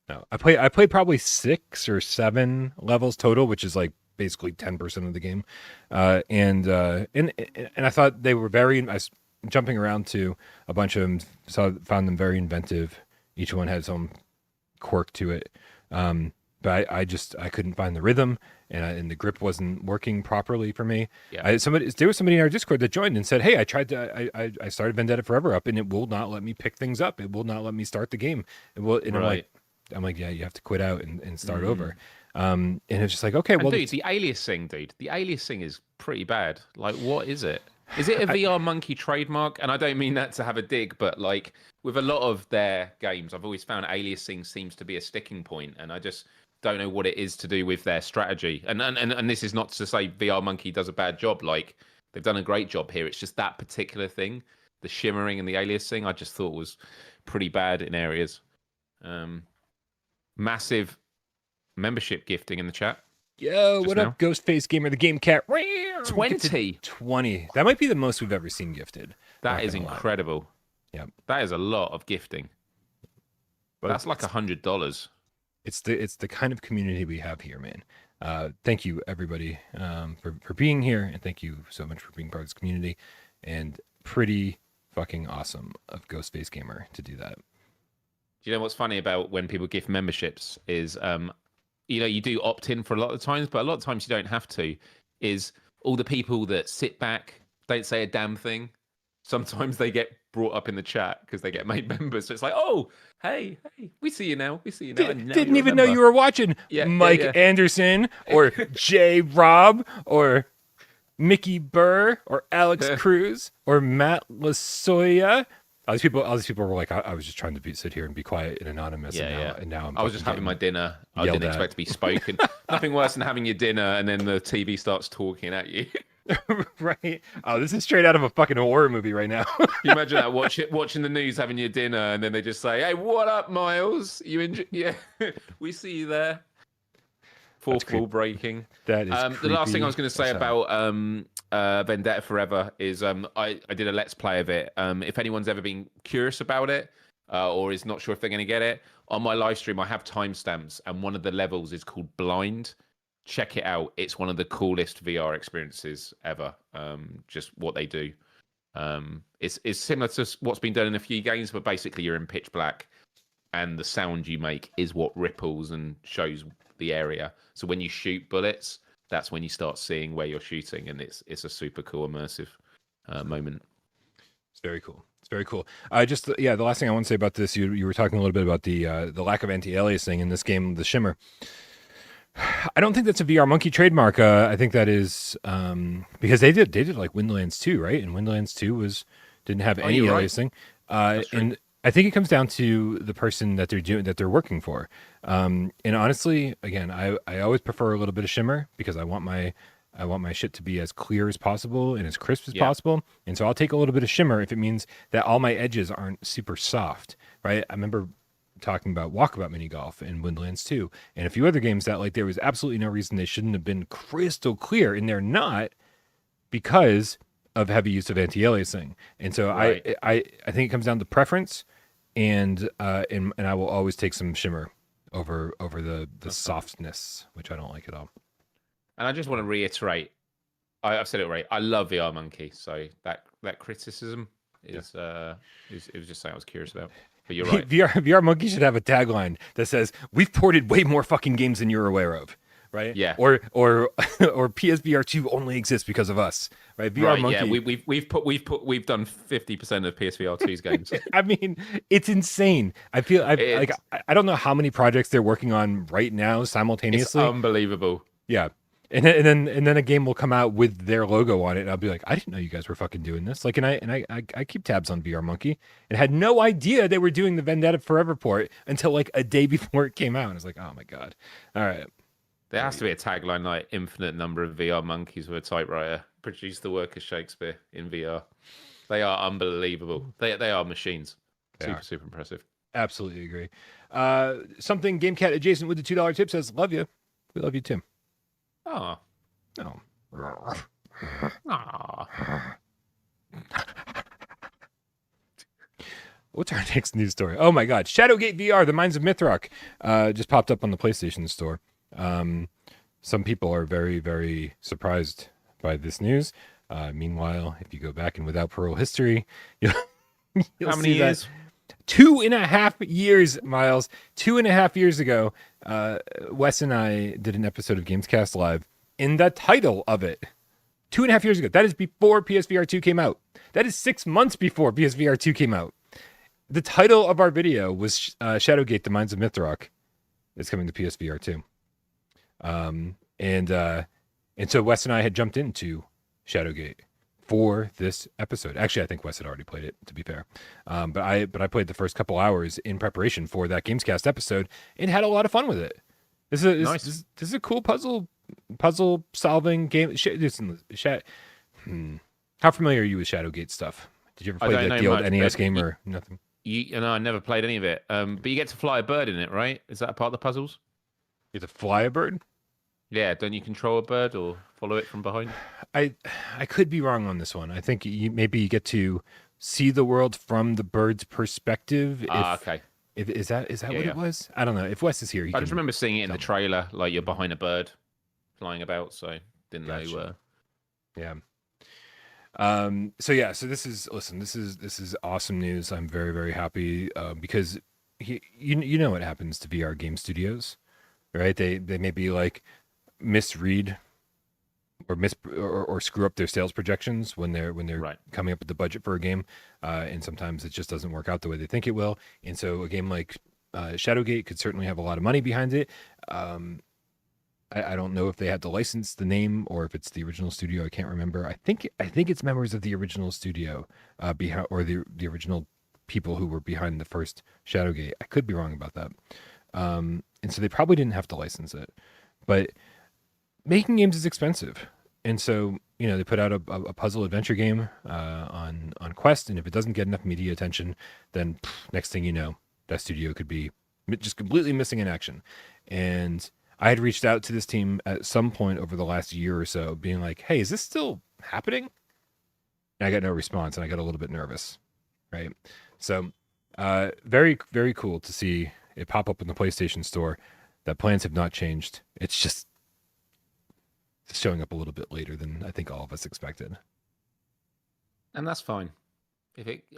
no, I played probably 6 or 7 levels total, which is like basically 10% of the game, and I thought they were I was jumping around to a bunch of them, found them very inventive. Each one had some quirk to it, but I couldn't find the rhythm, and the grip wasn't working properly for me. Yeah. There was somebody in our Discord that joined and said, "Hey, I tried to I started Vendetta Forever up, and it will not let me pick things up. It will not let me start the game. It will." And Right. I'm like, yeah, you have to quit out and start over. And it's just like, okay, well, dude, the aliasing is pretty bad. Like, what is it? Is it a VR Monkey trademark? And I don't mean that to have a dig, but like with a lot of their games, I've always found aliasing seems to be a sticking point, and I just don't know what it is to do with their strategy. And this is not to say VR Monkey does a bad job. Like they've done a great job here. It's just that particular thing, the shimmering and the aliasing, I just thought was pretty bad in areas. Massive membership gifting in the chat. Yo, what up, Ghostface Gamer, the Game Cat? 20. 20. That might be the most we've ever seen gifted. That is incredible. Yep. That is a lot of gifting. But that's like $100. It's the kind of community we have here, man. Thank you everybody for being here, and thank you so much for being part of this community. And pretty fucking awesome of Ghostface Gamer to do that. Do you know what's funny about when people gift memberships is you do opt in for a lot of times, but a lot of times you don't have to. Is all the people that sit back, don't say a damn thing. Sometimes they get brought up in the chat because they get made members. So it's like, oh, hey, we see you now. We see you now. Didn't even know you were watching. Mike Anderson or J. Rob or Mickey Burr or Alex Cruz or Matt Lasoya. All these people were like, I was just trying to sit here and be quiet and anonymous. And now I was just having my dinner. I didn't expect to be spoken. Nothing worse than having your dinner and then the TV starts talking at you. Right. Oh, this is straight out of a fucking horror movie right now. You imagine that watching the news, having your dinner, and then they just say, "Hey, what up, Miles? You Yeah, we see you there." Fourth wall breaking. That is the last thing I was going to say about Vendetta Forever is I did a Let's Play of it. If anyone's ever been curious about it or is not sure if they're going to get it, on my live stream I have timestamps, and one of the levels is called Blind. Check it out. It's one of the coolest VR experiences ever. Just what they do. It's similar to what's been done in a few games, but basically you're in pitch black, and the sound you make is what ripples and shows the area. So when you shoot bullets, that's when you start seeing where you're shooting, and it's a super cool immersive moment. It's very cool. It's very cool. The last thing I want to say about this, you were talking a little bit about the lack of anti-aliasing in this game, the shimmer. I don't think that's a VR Monkey trademark. I think that is because they did like Windlands 2, right? And Windlands 2 didn't have any aliasing. And I think it comes down to the person that they're working for. And honestly, again, I always prefer a little bit of shimmer because I want my shit to be as clear as possible and as crisp as possible. And so I'll take a little bit of shimmer if it means that all my edges aren't super soft, right? I remember talking about Walkabout Mini Golf in Windlands 2 and a few other games that like there was absolutely no reason they shouldn't have been crystal clear, and they're not because of heavy use of anti-aliasing. And so I think it comes down to preference, and I will always take some shimmer over the softness, which I don't like at all. And I just want to reiterate, I've said it right. I love VR Monkey, so that criticism is it was just something I was curious about. But you're right. VR Monkey should have a tagline that says, "We've ported way more fucking games than you're aware of." Right? Yeah. Or PSVR2 only exists because of us. Right? VR Monkey. Yeah, we've done 50% of PSVR2's games. I mean, it's insane. I don't know how many projects they're working on right now simultaneously. It's unbelievable. Yeah. And then a game will come out with their logo on it, and I'll be like, I didn't know you guys were fucking doing this. Like, and I keep tabs on VR Monkey and had no idea they were doing the Vendetta Forever port until like a day before it came out. And I was like, oh my god! All right, there has to be a tagline like "infinite number of VR monkeys with a typewriter produce the work of Shakespeare in VR." They are unbelievable. They are machines. Super impressive. Absolutely agree. Something GameCat adjacent with the $2 tip says, "Love you. We love you too." Oh. No. What's our next news story? Oh my god. Shadowgate VR, The Minds of Mythrock, just popped up on the PlayStation Store. Some people are very, very surprised by this news. Meanwhile, if you go back and without Parole history, you'll How many see years? That 2.5 years, Miles. 2.5 years ago, Wes and I did an episode of GamesCast Live in the title of it. 2.5 years ago. That is before PSVR2 came out. That is 6 months before PSVR2 came out. The title of our video was Shadowgate, The Minds of Mythrock. It's coming to PSVR2. And so Wes and I had jumped into Shadowgate for this episode. Actually, I think Wes had already played it, to be fair. But I played the first couple hours in preparation for that GamesCast episode and had a lot of fun with it. Nice. This is a cool puzzle solving game. How familiar are you with Shadowgate stuff? Did you ever play the old NES game or nothing? I never played any of it. But you get to fly a bird in it, right? Is that a part of the puzzles? You have to fly a bird? Yeah, don't you control a bird or follow it from behind? I could be wrong on this one. I think maybe you get to see the world from the bird's perspective. Okay. Is that what it was? I don't know. If Wes is here, I just remember seeing it in the trailer, like you're behind a bird flying about. So didn't know. Yeah. So this is awesome news. I'm very, very happy because you know what happens to VR game studios, right? They maybe like misread or screw up their sales projections when they're coming up with the budget for a game, and sometimes it just doesn't work out the way they think it will. And so a game like Shadowgate could certainly have a lot of money behind it. I don't know if they had to license the name or if it's the original studio. I can't remember. I think it's members of the original studio behind, or the original people who were behind the first Shadowgate. I could be wrong about that. And so they probably didn't have to license it, but making games is expensive. And so, they put out a puzzle adventure game on Quest, and if it doesn't get enough media attention, then next thing you know, that studio could be just completely missing in action. And I had reached out to this team at some point over the last year or so, being like, hey, is this still happening? And I got no response, and I got a little bit nervous, right? So very, very cool to see it pop up in the PlayStation Store. That plans have not changed. It's just showing up a little bit later than I think all of us expected. And that's fine.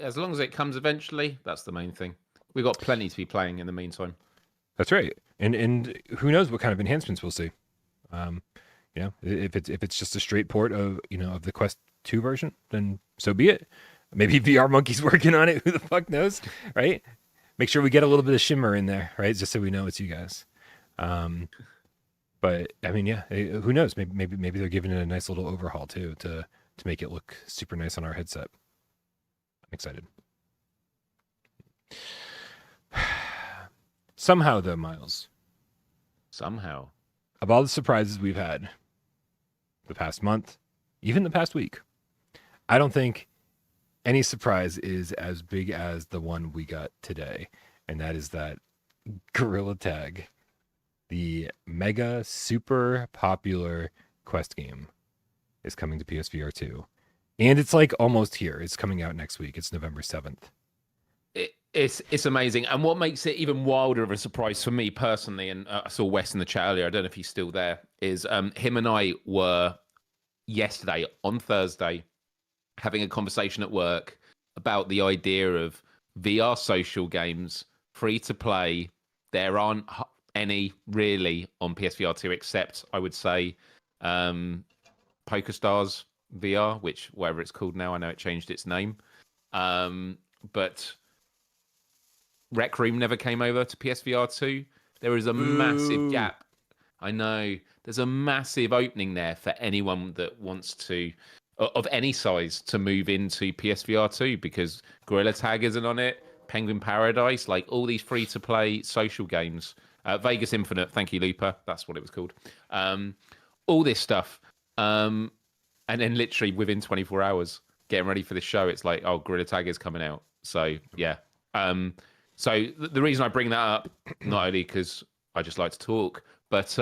As long as it comes eventually, that's the main thing. We've got plenty to be playing in the meantime. That's right. And who knows what kind of enhancements we'll see. If it's just a straight port of of the Quest 2 version, then so be it. Maybe VR Monkey's working on it. Who the fuck knows, right? Make sure we get a little bit of shimmer in there, right? Just so we know it's you guys. But I mean, who knows? Maybe they're giving it a nice little overhaul too to make it look super nice on our headset. I'm excited. Somehow, though, Miles. Somehow. Of all the surprises we've had the past month, even the past week, I don't think any surprise is as big as the one we got today. And that is that Gorilla Tag, the mega super popular Quest game, is coming to PSVR2. And it's like almost here. It's coming out next week. It's November 7th. It's amazing. And what makes it even wilder of a surprise for me personally, and I saw Wes in the chat earlier, I don't know if he's still there, is him and I were yesterday, on Thursday, having a conversation at work about the idea of VR social games, free to play. There aren't any really on PSVR2 except, I would say, PokerStars VR, which, whatever it's called now, I know it changed its name. But Rec Room never came over to PSVR2. There is a massive gap. I know. There's a massive opening there for anyone that wants to, of any size, to move into PSVR2 because Gorilla Tag isn't on it, Penguin Paradise, like all these free-to-play social games. Vegas Infinite, thank you, Looper. That's what it was called. All this stuff. And then literally within 24 hours, getting ready for this show, it's like, oh, Gorilla Tag is coming out. So, yeah. So the reason I bring that up, not only because I just like to talk, but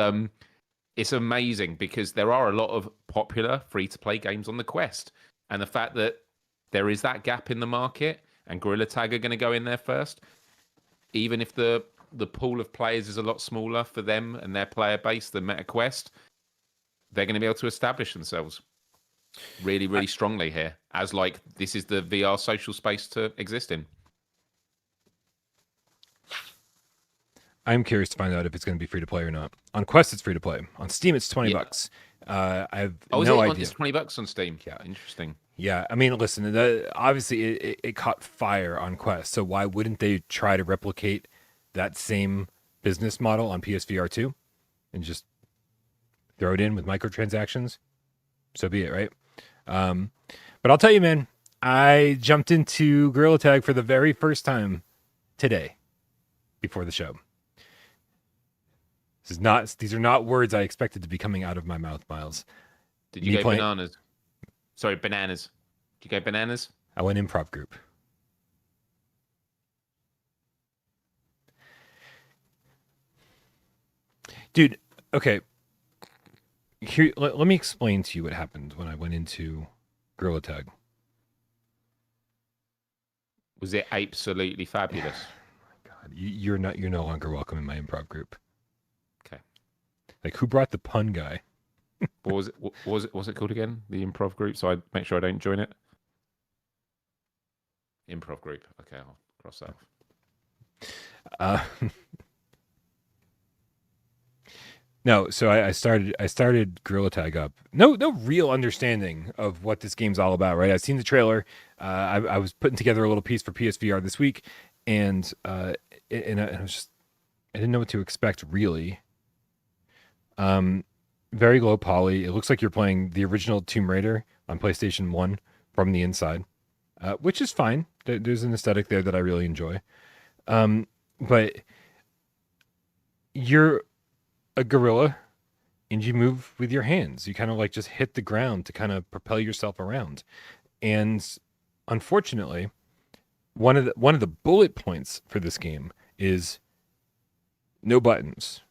it's amazing because there are a lot of popular free-to-play games on the Quest. And the fact that there is that gap in the market and Gorilla Tag are going to go in there first, even if the pool of players is a lot smaller for them and their player base than MetaQuest, they're going to be able to establish themselves really, really strongly here as like this is the VR social space to exist in. I'm curious to find out if it's going to be free to play or not. On Quest, it's free to play. On Steam, it's $20. I have no idea. It's $20 on Steam. Yeah, interesting. Yeah, I mean, listen. Obviously, it caught fire on Quest. So why wouldn't they try to replicate that same business model on PSVR 2 and just throw it in with microtransactions? So be it, right? But But I'll tell you, man, I jumped into Gorilla Tag for the very first time today before the show. These are not words I expected to be coming out of my mouth, Miles. Did you go bananas? Sorry, bananas. Did you go bananas? I went improv group. Dude, okay. Here, let me explain to you what happened when I went into Gorilla Tag. Was it absolutely fabulous? God, you're no longer welcome in my improv group. Okay. Like, who brought the pun guy? What was it called again? The improv group. So I make sure I don't join it. Improv group. Okay, I'll cross that off. No, so I started Gorilla Tag up. No real understanding of what this game's all about, right? I've seen the trailer. I was putting together a little piece for PSVR this week, and I was just, I didn't know what to expect really. Very low poly. It looks like you're playing the original Tomb Raider on PlayStation 1 from the inside, which is fine. There's an aesthetic there that I really enjoy. But you're a gorilla and you move with your hands. You kind of like just hit the ground to kind of propel yourself around. And unfortunately, one of the bullet points for this game is no buttons,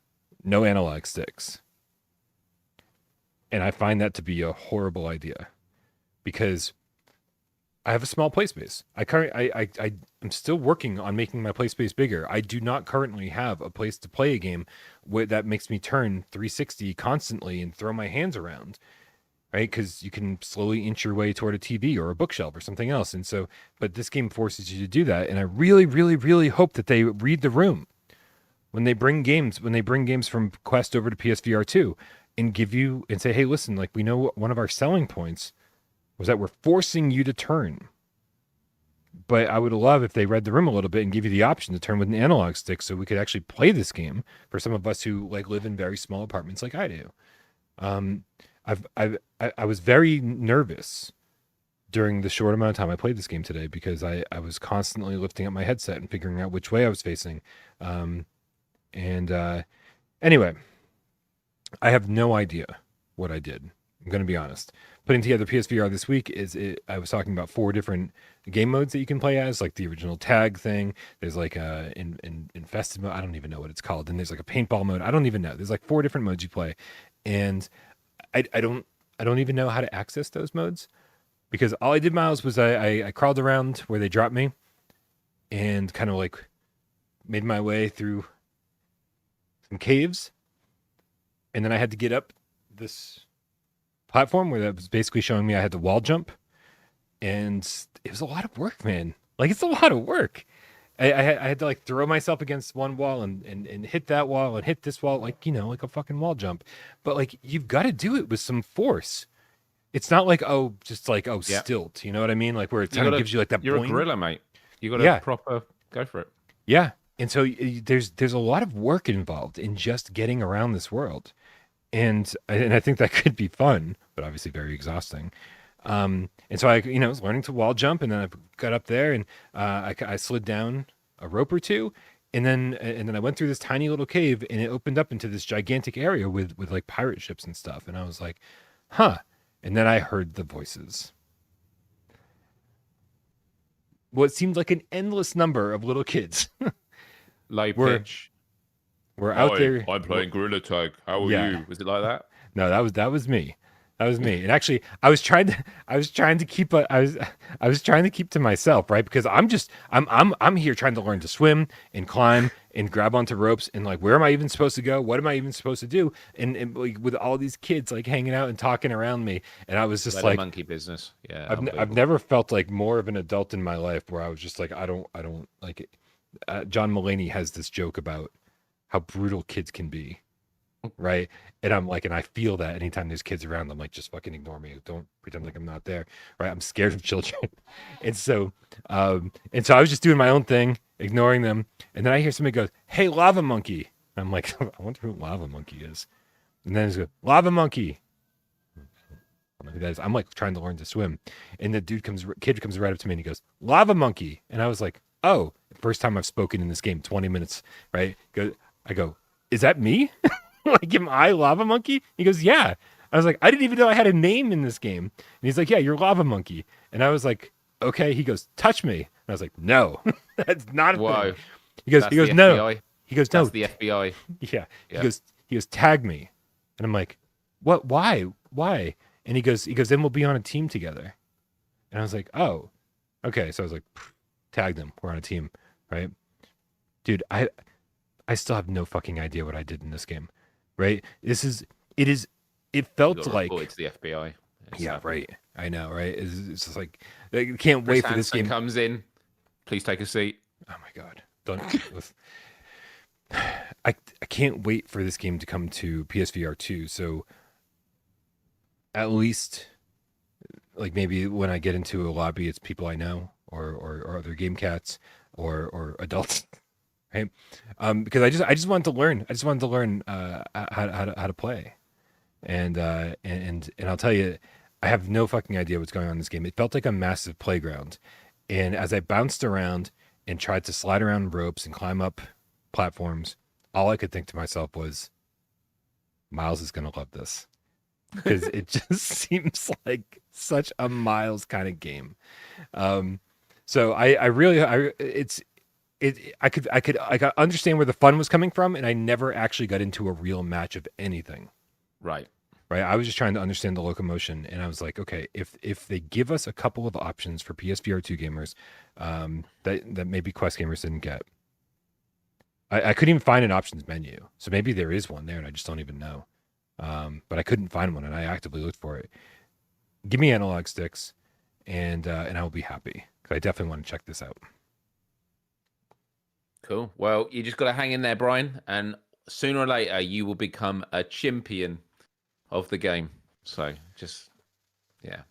no analog sticks. And I find that to be a horrible idea because I have a small play space. I'm still working on making my play space bigger. I do not currently have a place to play a game that makes me turn 360 constantly and throw my hands around, right? Because you can slowly inch your way toward a TV or a bookshelf or something else. And so, but this game forces you to do that. And I really, really, really hope that they read the room when they bring games from Quest over to PSVR2 and give you and say, hey, listen, like we know one of our selling points was that we're forcing you to turn. But I would love if they read the room a little bit and give you the option to turn with an analog stick so we could actually play this game for some of us who like live in very small apartments like I do. I was very nervous during the short amount of time I played this game today because I was constantly lifting up my headset and figuring out which way I was facing. Anyway, I have no idea what I did. I'm going to be honest. Putting together PSVR this week I was talking about 4 different game modes that you can play as, like the original tag thing. There's like a infested mode. I don't even know what it's called. And there's like a paintball mode. I don't even know. There's like 4 different modes you play. And I don't even know how to access those modes because all I did, Miles, was I crawled around where they dropped me and kind of like made my way through some caves. And then I had to get up this platform where that was basically showing me I had to wall jump. And it was a lot of work, man. Like, it's a lot of work. I had to like throw myself against one wall and hit that wall and hit this wall, like, you know, like a fucking wall jump. But like, you've got to do it with some force. It's not like, stilt. You know what I mean? Like where it kind of gives you like that. You're boing. A gorilla, mate. You got to proper go for it. Yeah. And so there's a lot of work involved in just getting around this world. And I think that could be fun, but obviously very exhausting. And so I was learning to wall jump, and then I got up there, and I slid down a rope or two, and then I went through this tiny little cave, and it opened up into this gigantic area with like pirate ships and stuff. And I was like, huh. And then I heard the voices. What seemed like an endless number of little kids. Low pitch. We're out there. I'm playing Gorilla Tag. How are you? Was it like that? No, that was me. That was me. And actually, I was trying to keep to myself, right? Because I'm here trying to learn to swim and climb and grab onto ropes and like, where am I even supposed to go? What am I even supposed to do? And like, with all these kids like hanging out and talking around me, and I was just like monkey business. Yeah, I've never felt like more of an adult in my life where I was just like, I don't like it. John Mulaney has this joke about how brutal kids can be, right? And I'm like, and I feel that anytime there's kids around, I'm like, just fucking ignore me. Don't pretend like I'm not there, right? I'm scared of children. and so I was just doing my own thing, ignoring them. And then I hear somebody goes, hey, lava monkey. I'm like, I wonder who lava monkey is. And then it's go, lava monkey. don't know who that is. I'm like trying to learn to swim, and the kid comes right up to me and he goes, "Lava monkey," and I was like, "Oh, first time I've spoken in this game, 20 minutes, right?" I go, "Is that me? Like, am I lava monkey?" He goes, "Yeah." I was like, "I didn't even know I had a name in this game," and he's like, "Yeah, you're lava monkey," and I was like, "Okay." He goes, "Touch me," and I was like, "No, that's not a Whoa. thing." He goes, "No." FBI. He goes, That's "No." the FBI. Yeah. Yeah. He goes, "Tag me." And I'm like, "What? Why? Why?" And he goes, "Then we'll be on a team together." And I was like, "Oh, okay." So I was like, "Tag them. We're on a team." Right. Dude, I still have no fucking idea what I did in this game. Right. It You felt got like, reported to the FBI. yeah, right. I know. Right. It's just like, I can't Chris wait for this Hansen game. comes in. Please take a seat. Oh my God. Don't. I can't wait for this game to come to PSVR2. So at least, like, maybe when I get into a lobby, it's people I know or other game cats or adults, right? Because I just wanted to learn. I just wanted to learn how to play, and I'll tell you, I have no fucking idea what's going on in this game. It felt like a massive playground, and as I bounced around and tried to slide around ropes and climb up platforms, all I could think to myself was, Miles is gonna love this, because it just seems like such a Miles kind of game. So I really, I could understand where the fun was coming from, and I never actually got into a real match of anything. Right. Right. I was just trying to understand the locomotion, and I was like, okay, if they give us a couple of options for PSVR2 gamers, that maybe Quest gamers didn't get. I couldn't even find an options menu, so maybe there is one there, and I just don't even know. But I couldn't find one, and I actively looked for it. Give me analog sticks, and I will be happy, because I definitely want to check this out. Cool. Well, you just got to hang in there, Brian, and sooner or later you will become a champion of the game. So just, yeah,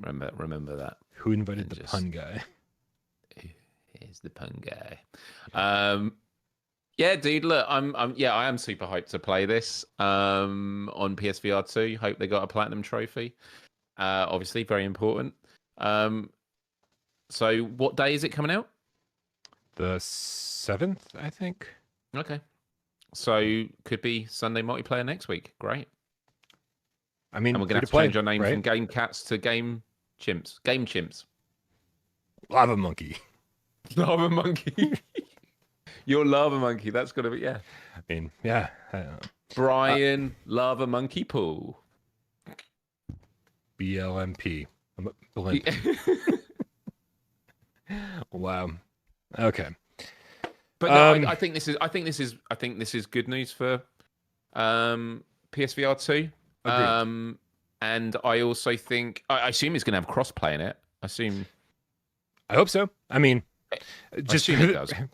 remember that. Who invited the pun guy? Here's the pun guy. Yeah, dude. Look, I am super hyped to play this on PSVR2. Hope they got a platinum trophy. Obviously, very important. So, what day is it coming out? The 7th, I think. Okay. So, could be Sunday multiplayer next week. Great. I mean, And we're going to have to change our name from Game Cats to Game Chimps. Game Chimps. Lava Monkey. Lava Monkey. You're Lava Monkey. That's got to be, yeah. I mean, yeah. I don't know. Brian Lava Monkey Pool. BLMP. Wow. Okay. But no, I think this is good news for PSVR2. And I also think I assume it's going to have crossplay in it. I hope so. I mean, just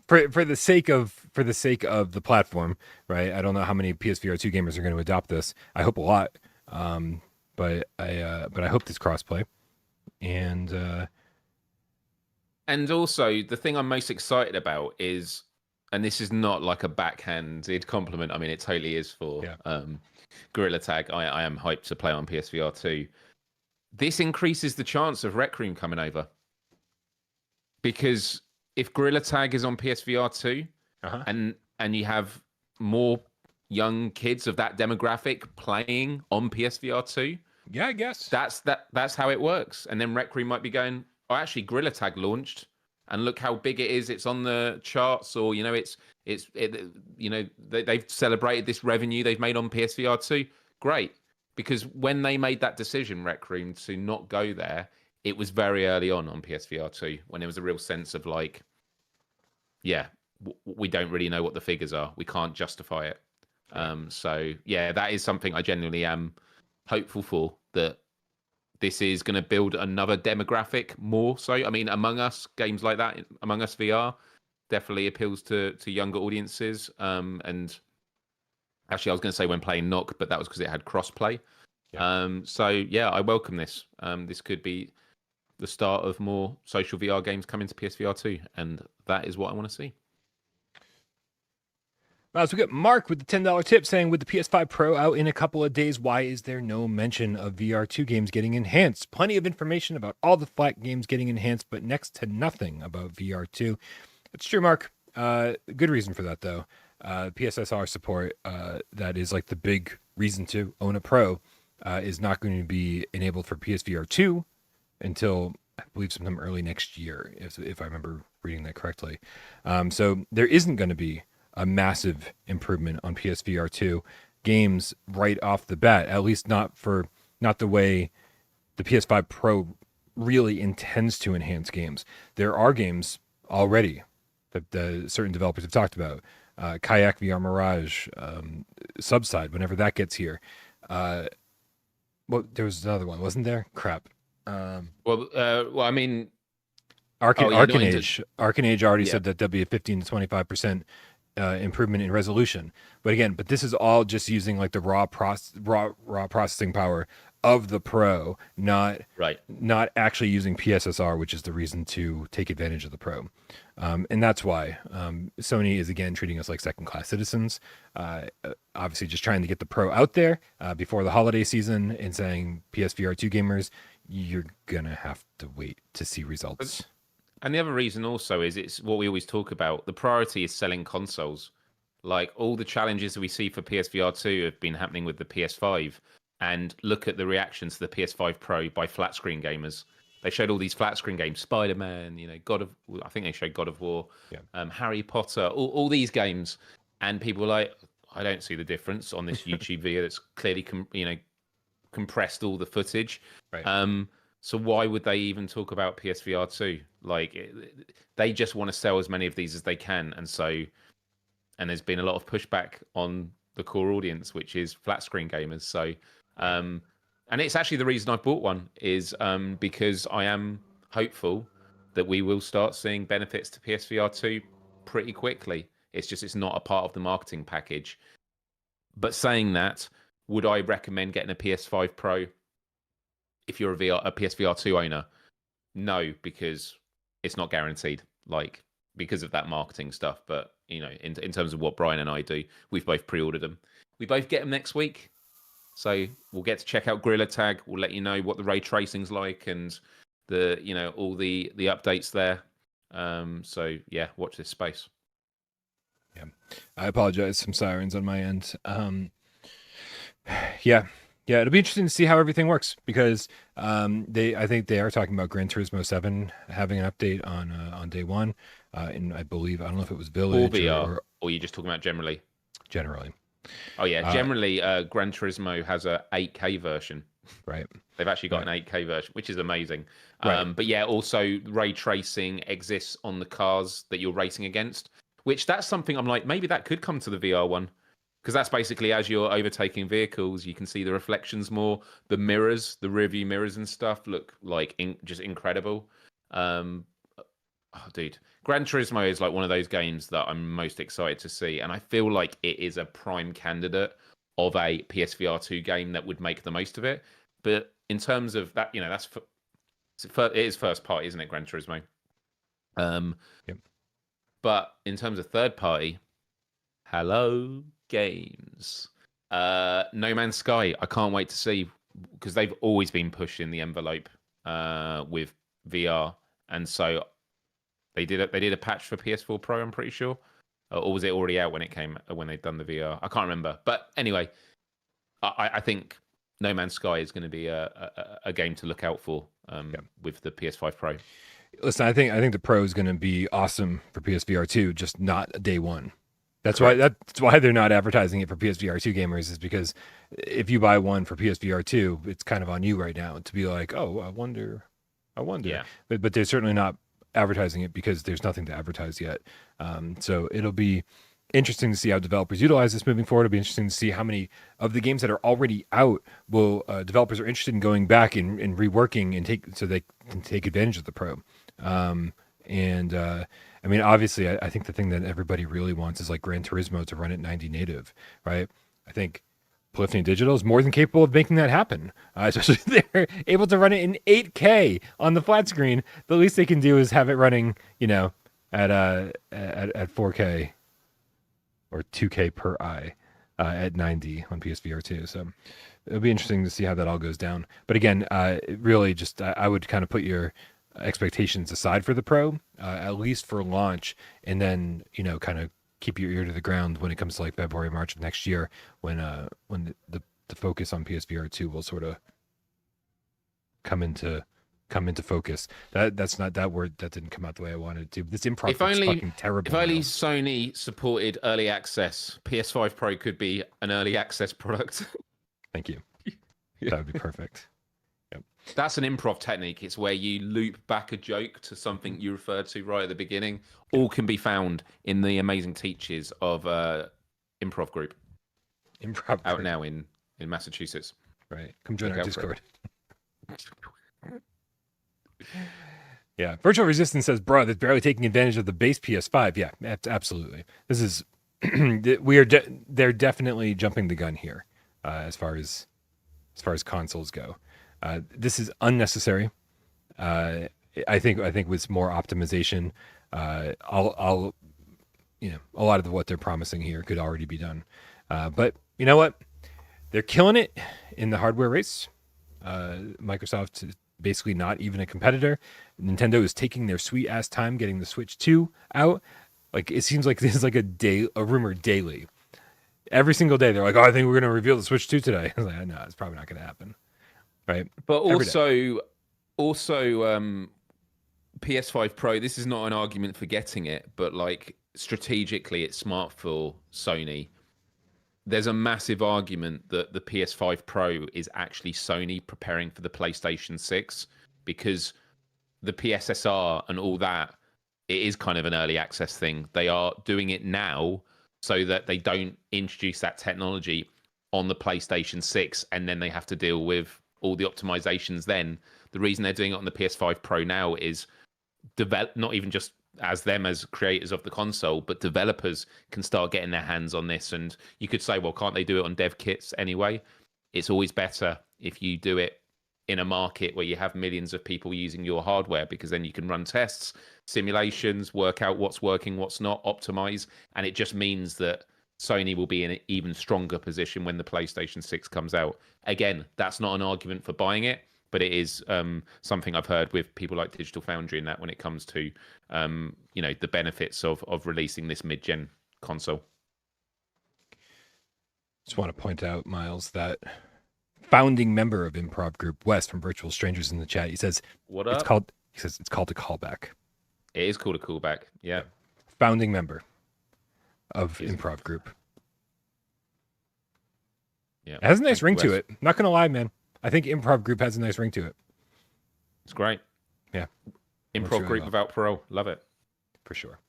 for the sake of the platform, right? I don't know how many PSVR2 gamers are going to adopt this. I hope a lot. But I hope this crossplay. And also the thing I'm most excited about is, and this is not like a backhanded compliment. I mean, it totally is for Gorilla Tag. I am hyped to play on PSVR 2. This increases the chance of Rec Room coming over, because if Gorilla Tag is on PSVR 2 and you have more young kids of that demographic playing on PSVR 2, yeah, I guess that's how it works. And then Rec Room might be going, oh, actually, Gorilla Tag launched, and look how big it is. It's on the charts, or they've celebrated this revenue they've made on PSVR 2. Great, because when they made that decision, Rec Room, to not go there, it was very early on PSVR 2, when there was a real sense of like, yeah, we don't really know what the figures are. We can't justify it. So yeah, that is something I genuinely am hopeful for, that this is going to build another demographic more so. I mean, Among Us, games like that, Among Us VR, definitely appeals to younger audiences. And actually, I was going to say when playing Knock, but that was because it had cross-play. Yeah. So, yeah, I welcome this. This could be the start of more social VR games coming to PSVR 2, and that is what I want to see. So we got Mark with the $10 tip saying, with the PS5 Pro out in a couple of days, why is there no mention of VR2 games getting enhanced? Plenty of information about all the flat games getting enhanced, but next to nothing about VR2. It's true, Mark. Good reason for that, though. PSSR support, that is like the big reason to own a Pro, is not going to be enabled for PSVR2 until I believe sometime early next year, if I remember reading that correctly. So there isn't going to be a massive improvement on PSVR2 games right off the bat, at least not the way the PS5 Pro really intends to enhance games. There are games already that the certain developers have talked about. Kayak VR Mirage, Subside, whenever that gets here. Well, there was another one, wasn't there? Crap. Well, I mean, Arcanage already said that there'll be a 15 to 25% improvement in resolution. But this is all just using like the raw processing power of the Pro, not actually using PSSR, which is the reason to take advantage of the Pro. And that's why Sony is again treating us like second-class citizens. Obviously, just trying to get the Pro out there before the holiday season and saying, PSVR2 gamers, you're gonna have to wait to see results. And the other reason also is it's what we always talk about. The priority is selling consoles. Like all the challenges that we see for PSVR2 have been happening with the PS5. And look at the reactions to the PS5 Pro by flat screen gamers. They showed all these flat screen games, Spider-Man, I think they showed God of War, Harry Potter, all these games. And people were like, I don't see the difference on this YouTube video that's clearly, compressed all the footage. Right. So why would they even talk about PSVR 2? Like, they just want to sell as many of these as they can, and there's been a lot of pushback on the core audience, which is flat screen gamers. So, and it's actually the reason I bought one is because I am hopeful that we will start seeing benefits to PSVR 2 pretty quickly. It's not a part of the marketing package. But saying that, would I recommend getting a PS5 Pro if you're a PSVR 2 owner? No, because it's not guaranteed, like because of that marketing stuff. But in terms of what Brian and I do, we've both pre-ordered them. We both get them next week, so we'll get to check out Gorilla Tag. We'll let you know what the ray tracing's like and the all the updates there. So yeah, watch this space. Yeah, I apologize. Some sirens on my end. Yeah, it'll be interesting to see how everything works because I think they are talking about Gran Turismo 7 having an update on day one, and I believe I don't know if it was Village or VR or you're just talking about generally. Generally. Oh yeah, generally Gran Turismo has a 8K version. Right. They've actually got an 8K version, which is amazing. Right. But yeah, also ray tracing exists on the cars that you're racing against, which that's something I'm like, maybe that could come to the VR one. Because that's basically as you're overtaking vehicles, you can see the reflections more. The mirrors, the rear view mirrors and stuff look like just incredible. Dude, Gran Turismo is like one of those games that I'm most excited to see. And I feel like it is a prime candidate of a PSVR 2 game that would make the most of it. But in terms of that, it is first party, isn't it, Gran Turismo? Yep. But in terms of third party, hello games. No Man's Sky, I can't wait to see because they've always been pushing the envelope with VR, and so they did a patch for PS4 Pro, I'm pretty sure, or was it already out when they'd done the VR? I can't remember, but anyway, I think No Man's Sky is going to be a game to look out for with the PS5 Pro. Listen, I think the Pro is going to be awesome for PSVR 2, just not day one. That's why they're not advertising it for PSVR 2 gamers, is because if you buy one for PSVR 2, it's kind of on you right now to be like, oh, I wonder. Yeah. But they're certainly not advertising it because there's nothing to advertise yet. So it'll be interesting to see how developers utilize this moving forward. It'll be interesting to see how many of the games that are already out developers are interested in going back and reworking and so they can take advantage of the Pro. I mean, obviously, I think the thing that everybody really wants is like Gran Turismo to run at 90 native, right? I think Polyphony Digital is more than capable of making that happen, especially if they're able to run it in 8K on the flat screen. The least they can do is have it running, at 4K. or 2K per eye at 90 on PSVR2. So it'll be interesting to see how that all goes down. But again, really just I would kind of put your expectations aside for the Pro, at least for launch, and then kind of keep your ear to the ground when it comes to like February, March of next year, when the focus on PSVR2 will sort of come into focus. That's not that word that didn't come out the way I wanted it to. This improv is fucking terrible. If only now. Sony supported early access, PS5 Pro could be an early access product. Thank you. That would be perfect. Yep. That's an improv technique. It's where you loop back a joke to something you referred to right at the beginning. All can be found in the amazing teachers of Improv Group. Improv out group. now in Massachusetts. Right. Come join Look our out for Discord. Yeah. Virtual Resistance says, bro, that's barely taking advantage of the base PS5. Yeah, absolutely. This is they're definitely jumping the gun here, as far as consoles go. This is unnecessary. I think with more optimization, I'll a lot of what they're promising here could already be done. But you know what? They're killing it in the hardware race. Microsoft is basically not even a competitor. Nintendo is taking their sweet ass time getting the Switch 2 out. Like, it seems like this is like a rumor daily. Every single day they're like, "Oh, I think we're going to reveal the Switch 2 today." I was like, "No, it's probably not going to happen." Right? But also PS5 Pro, this is not an argument for getting it, but like strategically it's smart for Sony. There's a massive argument that the PS5 Pro is actually Sony preparing for the PlayStation 6, because the PSSR and all that, it is kind of an early access thing. They are doing it now so that they don't introduce that technology on the PlayStation 6 and then they have to deal with all the optimizations then. The reason they're doing it on the PS5 Pro now is not even just as them as creators of the console, but developers can start getting their hands on this. And you could say, well, can't they do it on dev kits anyway? It's always better if you do it in a market where you have millions of people using your hardware, because then you can run tests, simulations, work out what's working, what's not, optimize. And it just means that Sony will be in an even stronger position when the PlayStation 6 comes out. Again, that's not an argument for buying it, but it is something I've heard with people like Digital Foundry and that when it comes to the benefits of releasing this mid-gen console. Just want to point out, Miles, that founding member of Improv Group, Wes from Virtual Strangers in the chat, he says What up? it's called a callback. It is called a callback. Yeah. Founding member of Improv Group. Yeah. It has a nice ring to it. Not gonna lie, man. I think Improv Group has a nice ring to it. It's great. Yeah. Improv really Group without Parole. Love it. For sure.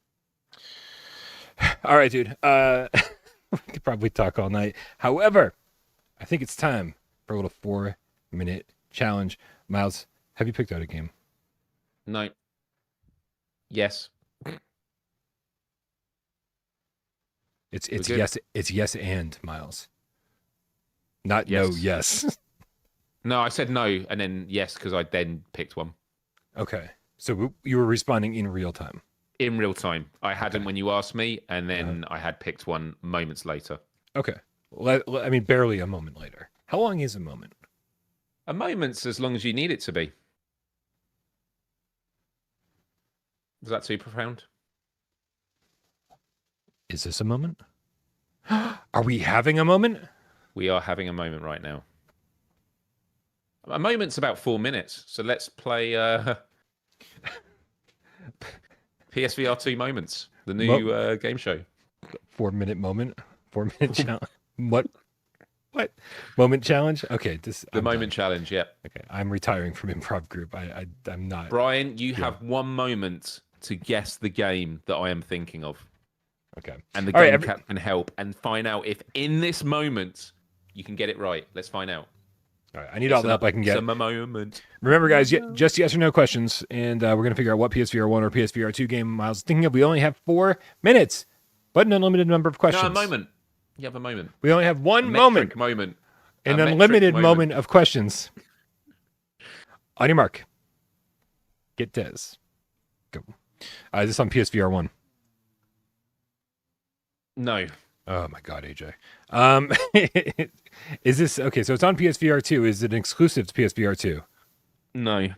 All right, dude. We could probably talk all night. However, I think it's time for a little 4-minute challenge. Miles, have you picked out a game? No. Yes. It's yes. It's yes and Miles. Not yes. No. Yes. No, I said no and then yes because I then picked one. Okay, so you were responding in real time. In real time, I hadn't when you asked me, and then I had picked one moments later. Okay, I mean barely a moment later. How long is a moment? A moment's as long as you need it to be. Is that too profound? Is this a moment? Are we having a moment? We are having a moment right now. A moment's about 4 minutes, so let's play PSVR2 Moments, the new game show. 4-minute moment? 4-minute challenge? What? Moment challenge? Okay, I'm moment done. Challenge, yeah. Okay, I'm retiring from Improv Group. I'm not. Brian, you have 1 moment to guess the game that I am thinking of. Okay. And the game can help and find out if in this moment you can get it right. Let's find out. All right, I need all the help I can get. It's a moment. Remember, guys, just yes or no questions, and we're going to figure out what PSVR1 or PSVR2 game Miles is thinking of. We only have 4 minutes, but an unlimited number of questions. No, a moment. You have a moment. We only have one moment. An unlimited moment of questions. On your mark. Get Des. Go. Is this on PSVR1? No. Oh my God, AJ. Is this okay? So it's on PSVR2. Is it exclusive to PSVR2? No.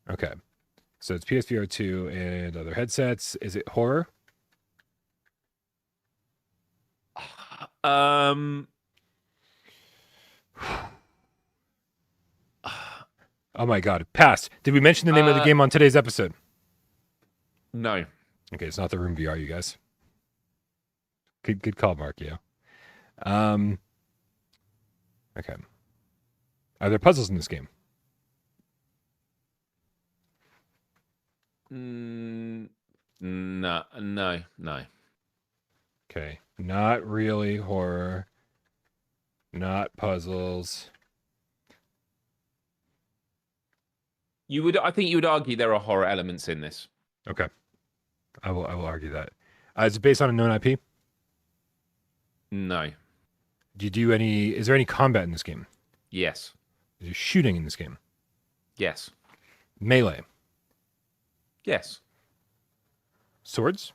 Okay. So it's PSVR2 and other headsets. Is it horror? Um. Oh my God, passed. Did we mention the name of the game on today's episode? No. Okay, it's not the Room VR, you guys. Good call, Mark. Yeah. Um. Okay. Are there puzzles in this game? No. No. No. Okay. Not really horror. Not puzzles. You would. I think you would argue there are horror elements in this. Okay. I will argue that. Is it based on a known IP? No. Do you do any? Is there any combat in this game? Yes. Is there shooting in this game? Yes. Melee. Yes. Swords?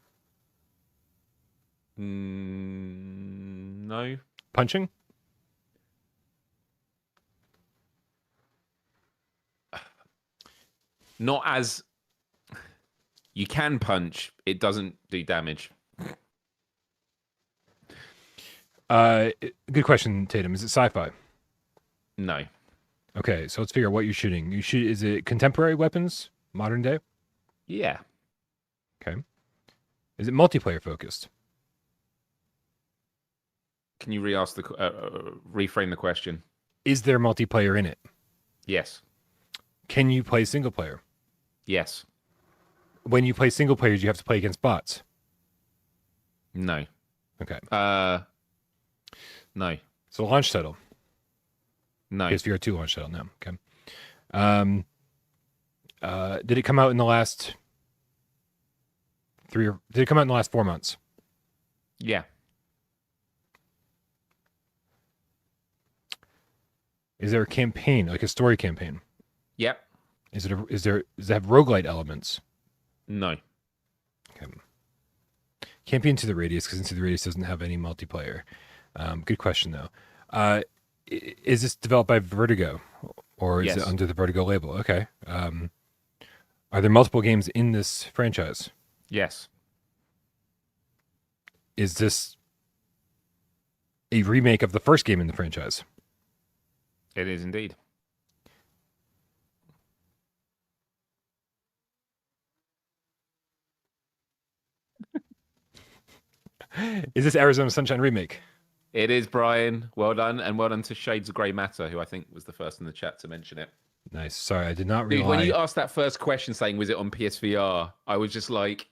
No. Punching? Not as you can punch. It doesn't do damage. Good question, Tatum. Is it sci-fi? No. Okay, so let's figure out what you're shooting. You shoot. Is it contemporary weapons, modern day? Yeah. Okay. Is it multiplayer focused? Can you reframe the question? Is there multiplayer in it? Yes. Can you play single player? Yes. When you play single players, you have to play against bots. No. Okay. No. So launch title. No. PSVR2 launch title now. Okay. Did it come out in the last did it come out in the last 4 months? Yeah. Is there a campaign, like a story campaign? Yep. Does it have roguelite elements? No. Okay. Can't be Into the Radius because Into the Radius doesn't have any multiplayer. Good question though. Is this developed by Vertigo, or is it under the Vertigo label? Okay. Are there multiple games in this franchise? Yes. Is this a remake of the first game in the franchise? It is indeed. Is this Arizona Sunshine remake? It is, Brian. Well done, and well done to Shades of Grey Matter, who I think was the first in the chat to mention it. Nice. Sorry, I did not Dude, realize. when you asked that first question saying, was it on PSVR, I was just like,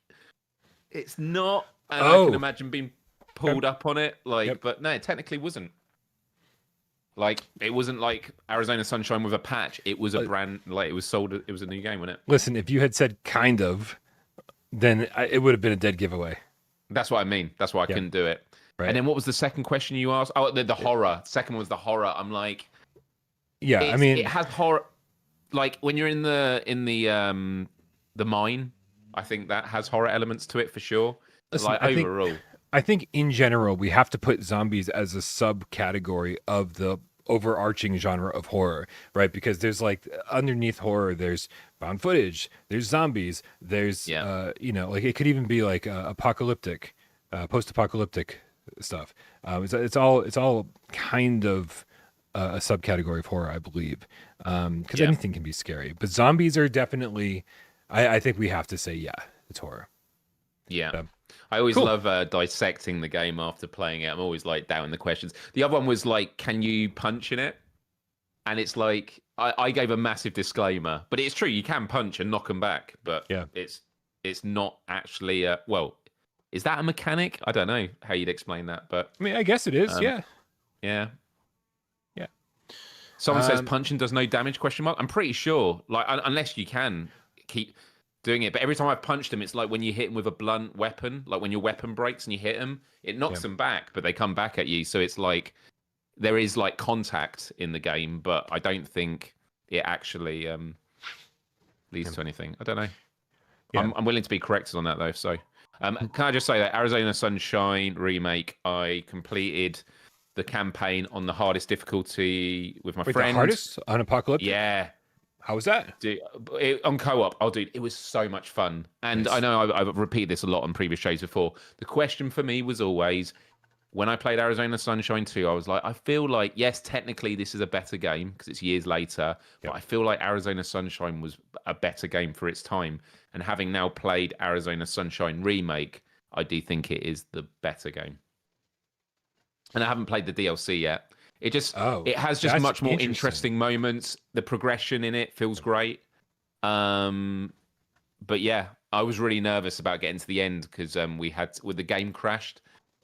it's not. And I can imagine being pulled up on it. But no, it technically wasn't. Like, it wasn't like Arizona Sunshine with a patch. It was a brand, like, it was sold, it was a new game, wasn't it? Listen, if you had said kind of, then it would have been a dead giveaway. That's what I mean. That's why I couldn't do it. Right. And then what was the second question you asked? Oh, the horror. Second one was the horror. I'm like, yeah, I mean, it has horror. Like when you're in the mine, I think that has horror elements to it for sure. Listen, like overall, I think in general we have to put zombies as a subcategory of the overarching genre of horror, right? Because there's like underneath horror, there's found footage, there's zombies, there's like it could even be like apocalyptic, post-apocalyptic stuff. It's all kind of a subcategory of horror, I believe, because anything can be scary, but zombies are definitely. I think we have to say, it's horror. Yeah. I always love dissecting the game after playing it. I'm always like down in the questions. The other one was like, can you punch in it? And it's like, I gave a massive disclaimer, but it's true. You can punch and knock them back, but it's not actually, is that a mechanic? I don't know how you'd explain that, but I mean, I guess it is. Yeah. Someone says punching does no damage, question mark. I'm pretty sure, like, unless you can keep doing it. But every time I've punched them, it's like when you hit them with a blunt weapon, like when your weapon breaks and you hit them, it knocks them back, but they come back at you. So it's like there is like contact in the game, but I don't think it actually leads to anything. I don't know. I'm willing to be corrected on that though. So Can I just say that Arizona Sunshine remake, I completed the campaign on the hardest difficulty with my Wait, the friend. hardest on Apocalyptic? Yeah. How was that? Dude, on co-op, dude, it was so much fun. And Nice. I know I've repeated this a lot on previous shows before. The question for me was always, when I played Arizona Sunshine 2, I was like, I feel like, yes, technically this is a better game because it's years later, but I feel like Arizona Sunshine was a better game for its time. And having now played Arizona Sunshine Remake, I do think it is the better game. And I haven't played the DLC yet. It has just much more interesting moments. The progression in it feels great. But yeah, I was really nervous about getting to the end because with the game crashed.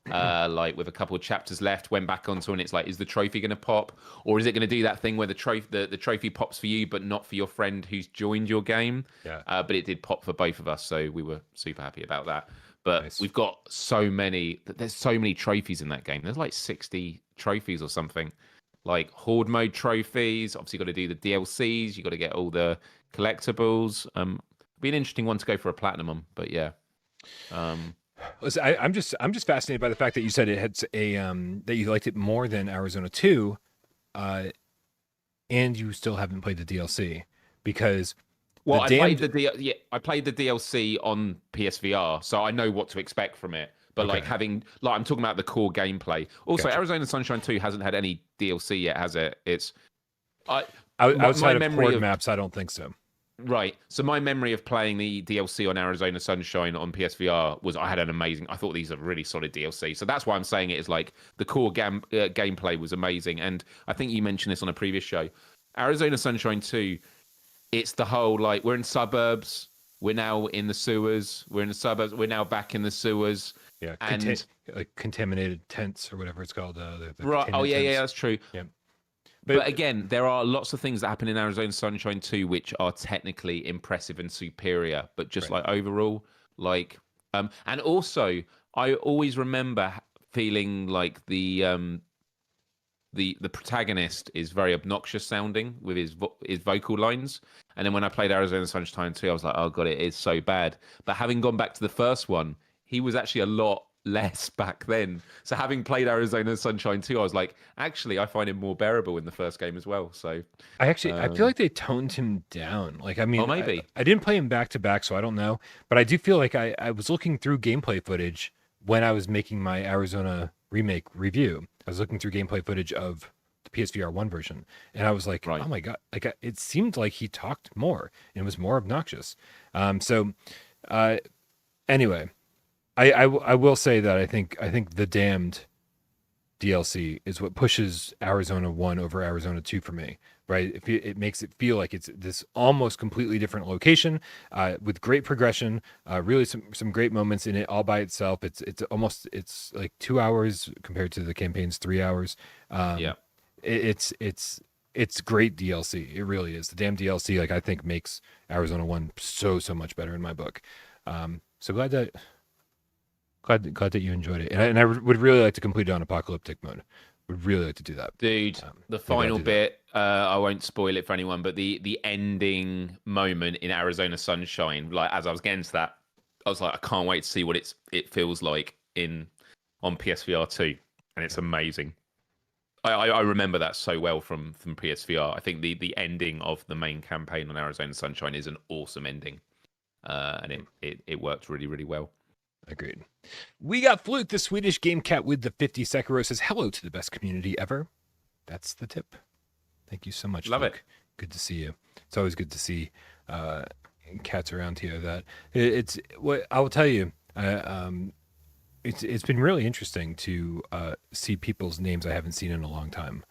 Like with a couple of chapters left, went back onto, and it's like, is the trophy going to pop, or is it going to do that thing where the trophy pops for you but not for your friend who's joined your game? Yeah. But it did pop for both of us, so we were super happy about that. But we've got so many. There's so many trophies in that game. There's like 60 trophies or something, like horde mode trophies. Obviously, you got to do the DLCs. You got to get all the collectibles. Be an interesting one to go for a platinum on. But yeah. Listen, I'm just fascinated by the fact that you said it had that you liked it more than Arizona 2, and you still haven't played the DLC because I played the DLC on PSVR, so I know what to expect from it. But I'm talking about the core gameplay. Also, gotcha. Arizona Sunshine 2 hasn't had any DLC yet, has it? It's outside of horde maps, I don't think so. Right. So my memory of playing the DLC on Arizona Sunshine on PSVR was I thought these are really solid DLC. So that's why I'm saying it is like the core gameplay was amazing. And I think you mentioned this on a previous show. Arizona Sunshine 2, it's the whole, like, we're in suburbs. We're now in the sewers. We're in the suburbs. We're now back in the sewers. Yeah. And like contaminated tents or whatever it's called. Right. Oh, yeah, tents. That's true. Yeah. But again, there are lots of things that happen in Arizona Sunshine 2 which are technically impressive and superior, but just like overall, like, and also I always remember feeling like the protagonist is very obnoxious sounding with his vocal lines, and then when I played Arizona Sunshine 2, I was like, oh god, it is so bad. But having gone back to the first one, he was actually a lot less back then. So having played Arizona Sunshine 2, I was like, actually, I find him more bearable in the first game as well. So I feel like they toned him down. Like, I mean, maybe I didn't play him back to back, so I don't know. But I do feel like I was looking through gameplay footage when I was making my Arizona remake review. I was looking through gameplay footage of the PSVR 1 version, and I was like, oh my god, like it seemed like he talked more and was more obnoxious. Anyway. I will say that I think the Damned DLC is what pushes Arizona 1 over Arizona 2 for me, right? It makes it feel like it's this almost completely different location with great progression, really some great moments in it all by itself. It's like 2 hours compared to the campaign's 3 hours. It's great DLC. It really is. The Damned DLC, like, I think makes Arizona 1 so much better in my book. So glad that you enjoyed it, and I would really like to complete it on apocalyptic mode. Would really like to do that, dude. The final bit, I won't spoil it for anyone, but the ending moment in Arizona Sunshine, like, as I was getting to that, I was like, I can't wait to see what it feels like on PSVR 2, and it's amazing. I remember that so well from PSVR. I think the ending of the main campaign on Arizona Sunshine is an awesome ending, and it worked really well. Agreed. We got Fluke, the Swedish game cat with the 50 Sekiro, says hello to the best community ever. That's the tip. Thank you so much. Love Fluke. it. Good to see you. It's always good to see cats around here. That it's what I will tell you. It's been really interesting to see people's names I haven't seen in a long time.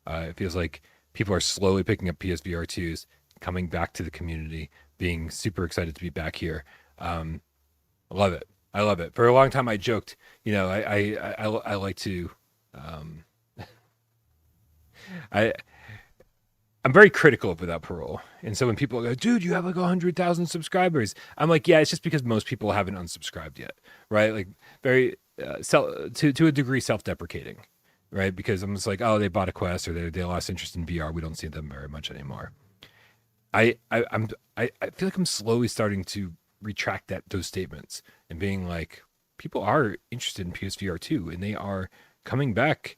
It feels like people are slowly picking up PSVR2s, coming back to the community, being super excited to be back here. I love it. I love it. For a long time, I joked, I like to, I'm very critical of Without Parole. And so when people go, dude, you have like 100,000 subscribers, I'm like, yeah, it's just because most people haven't unsubscribed yet, right? Like, very, to a degree, self-deprecating, right? Because I'm just like, oh, they bought a Quest, or they lost interest in VR. We don't see them very much anymore. I feel like I'm slowly starting to retract those statements and being like, people are interested in PSVR2 and they are coming back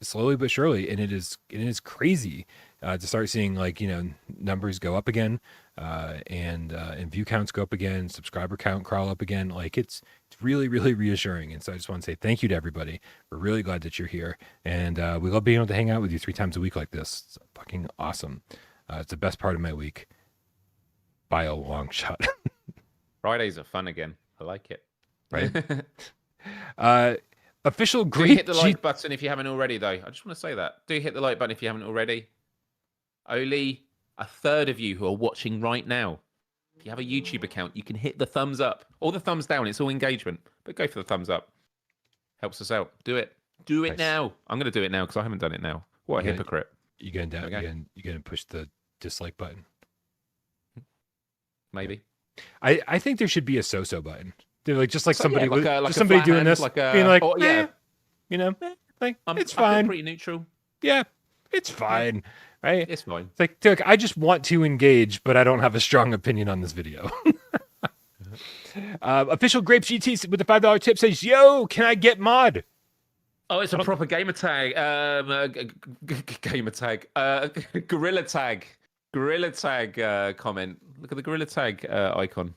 slowly but surely, and it is crazy to start seeing like numbers go up again, and view counts go up again, subscriber count crawl up again. Like it's really reassuring, and so I just want to say thank you to everybody. We're really glad that you're here, and we love being able to hang out with you 3 times a week like this. It's fucking awesome. It's the best part of my week by a long shot. Fridays are fun again. I like it. Right. Official great. Do hit the like button if you haven't already, though. I just want to say that. Do hit the like button if you haven't already. Only a third of you who are watching right now, if you have a YouTube account, you can hit the thumbs up or the thumbs down. It's all engagement, but go for the thumbs up. Helps us out. Do it. Do it now. I'm going to do it now because I haven't done it now. What a hypocrite. You going down? You going to push the dislike button? Maybe. I think there should be a so button. They're like just like So, somebody, yeah, like just somebody doing hand, this, like being like, oh, yeah, like it's I feel fine. pretty neutral. Yeah, it's fine. Right? It's fine. It's like, look, I just want to engage, but I don't have a strong opinion on this video. Official Grapes GT with the $5 tip says, "Yo, can I get mod?" Oh, it's a proper gamer tag. Gamer tag. Gorilla tag. Gorilla tag comment. Look at the gorilla tag icon.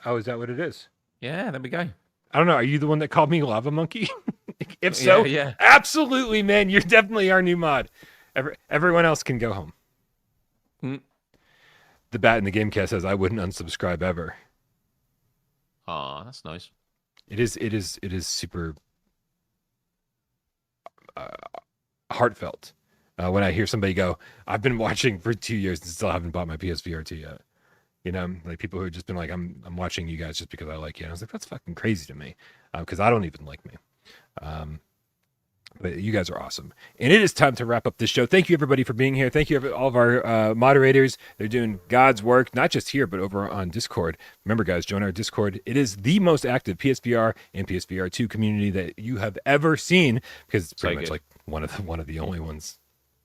Oh, is that what it is? Yeah, there we go. I don't know. Are you the one that called me Lava Monkey? If so, yeah. Absolutely, man. You're definitely our new mod. Everyone else can go home. The Bat in the Gamecast says, "I wouldn't unsubscribe ever." Oh, that's nice. It is super heartfelt when I hear somebody go, "I've been watching for 2 years and still haven't bought my PSVR2 yet." Like people who have just been like, I'm watching you guys just because I like you. And I was like, that's fucking crazy to me, because I don't even like me. But you guys are awesome. And it is time to wrap up this show. Thank you, everybody, for being here. Thank you, all of our moderators. They're doing God's work, not just here, but over on Discord. Remember, guys, join our Discord. It is the most active PSVR and PSVR2 community that you have ever seen, because it's pretty much like one of the only ones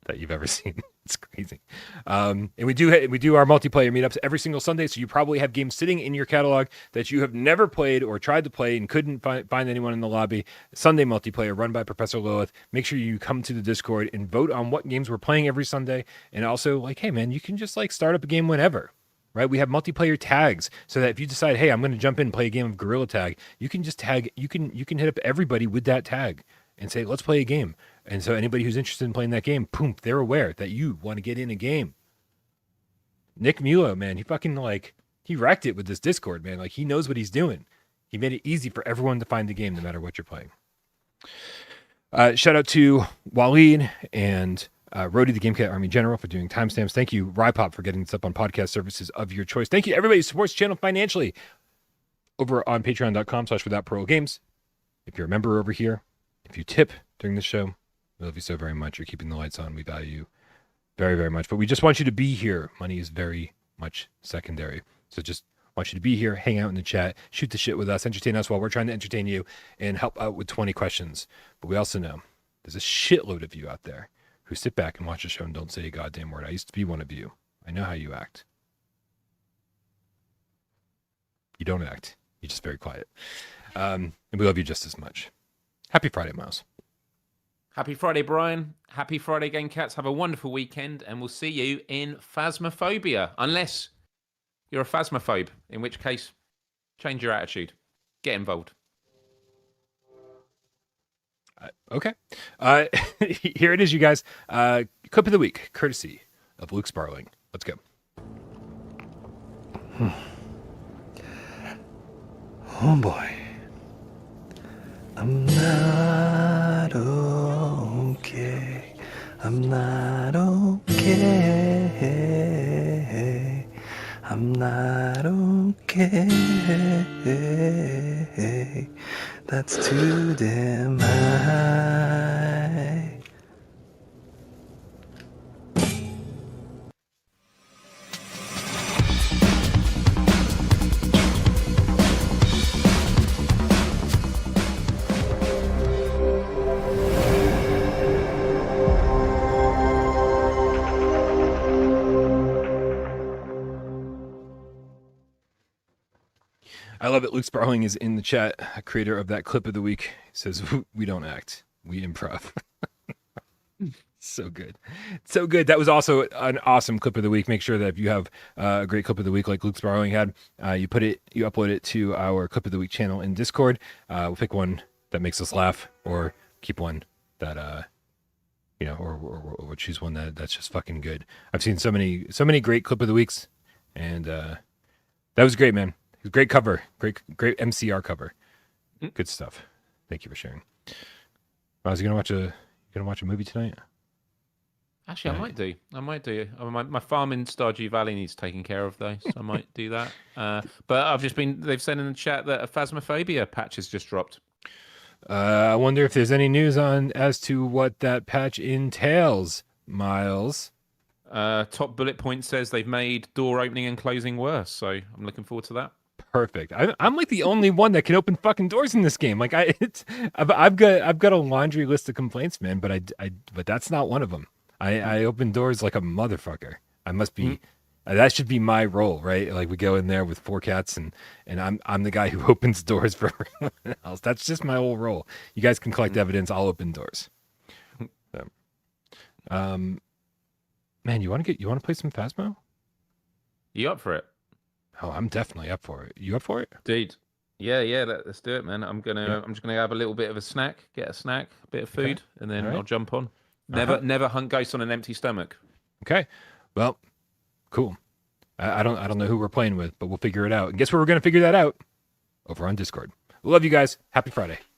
that you've ever seen. It's crazy. And we do our multiplayer meetups every single Sunday, so you probably have games sitting in your catalog that you have never played or tried to play and couldn't find anyone in the lobby. Sunday multiplayer run by Professor Lilith. Make sure you come to the Discord and vote on what games we're playing every Sunday. And also, like, hey man, you can just like start up a game whenever. Right? We have multiplayer tags so that if you decide, hey, I'm going to jump in and play a game of Gorilla Tag, you can just tag, you can hit up everybody with that tag and say, let's play a game. And so anybody who's interested in playing that game, boom, they're aware that you want to get in a game. Nick Mulo, man, he fucking he wrecked it with this Discord, man. Like, he knows what he's doing. He made it easy for everyone to find the game no matter what you're playing. Shout out to Waleed and Rody, the GameCat Army General, for doing timestamps. Thank you, Rypop, for getting this up on podcast services of your choice. Thank you to everybody who supports the channel financially over on patreon.com/withoutparolegames. If you're a member over here, if you tip during the show, we love you so very much. You're keeping the lights on. We value you very, very much. But we just want you to be here. Money is very much secondary. So just want you to be here, hang out in the chat, shoot the shit with us, entertain us while we're trying to entertain you, and help out with 20 questions. But we also know there's a shitload of you out there who sit back and watch the show and don't say a goddamn word. I used to be one of you. I know how you act. You don't act. You're just very quiet. And we love you just as much. Happy Friday, Miles. Happy Friday, Brian. Happy Friday, Game Cats. Have a wonderful weekend, and we'll see you in Phasmophobia. Unless you're a phasmophobe, in which case, change your attitude. Get involved. Okay. Here it is, you guys. Clip of the week, courtesy of Luke Sparling. Let's go. Oh, boy. I'm not okay. I'm not okay. I'm not okay. That's too damn high. I love it. Luke Sparling is in the chat, creator of that clip of the week. He says, "We don't act, we improv." So good. So good. That was also an awesome clip of the week. Make sure that if you have a great clip of the week like Luke Sparling had, you upload it to our clip of the week channel in Discord. We'll pick one that makes us laugh, or keep one that or we'll choose one that's just fucking good. I've seen so many great clip of the weeks, and that was great, man. Great cover. Great MCR cover. Good stuff. Thank you for sharing. Was you gonna watch a movie tonight? Actually, I might do. My farm in Stardew Valley needs taking care of, though, so I might do that. But they've said in the chat that a Phasmophobia patch has just dropped. I wonder if there's any news as to what that patch entails, Miles. Top bullet point says they've made door opening and closing worse, so I'm looking forward to that. Perfect. I'm like the only one that can open fucking doors in this game. Like I've got a laundry list of complaints, man, but that's not one of them. I open doors like a motherfucker. I must be. That should be my role, right? Like we go in there with 4 cats, and I'm the guy who opens doors for everyone else. That's just my whole role. You guys can collect evidence. I'll open doors. So, man, you want to play some Phasmo? You up for it? Oh, I'm definitely up for it. You up for it, dude? Yeah. Let's do it, man. I'm just gonna have a little bit of a snack, get a snack, a bit of food, and then I'll jump on. Never hunt ghosts on an empty stomach. Okay, well, cool. I don't know who we're playing with, but we'll figure it out. And guess where we're gonna figure that out? Over on Discord. Love you guys. Happy Friday.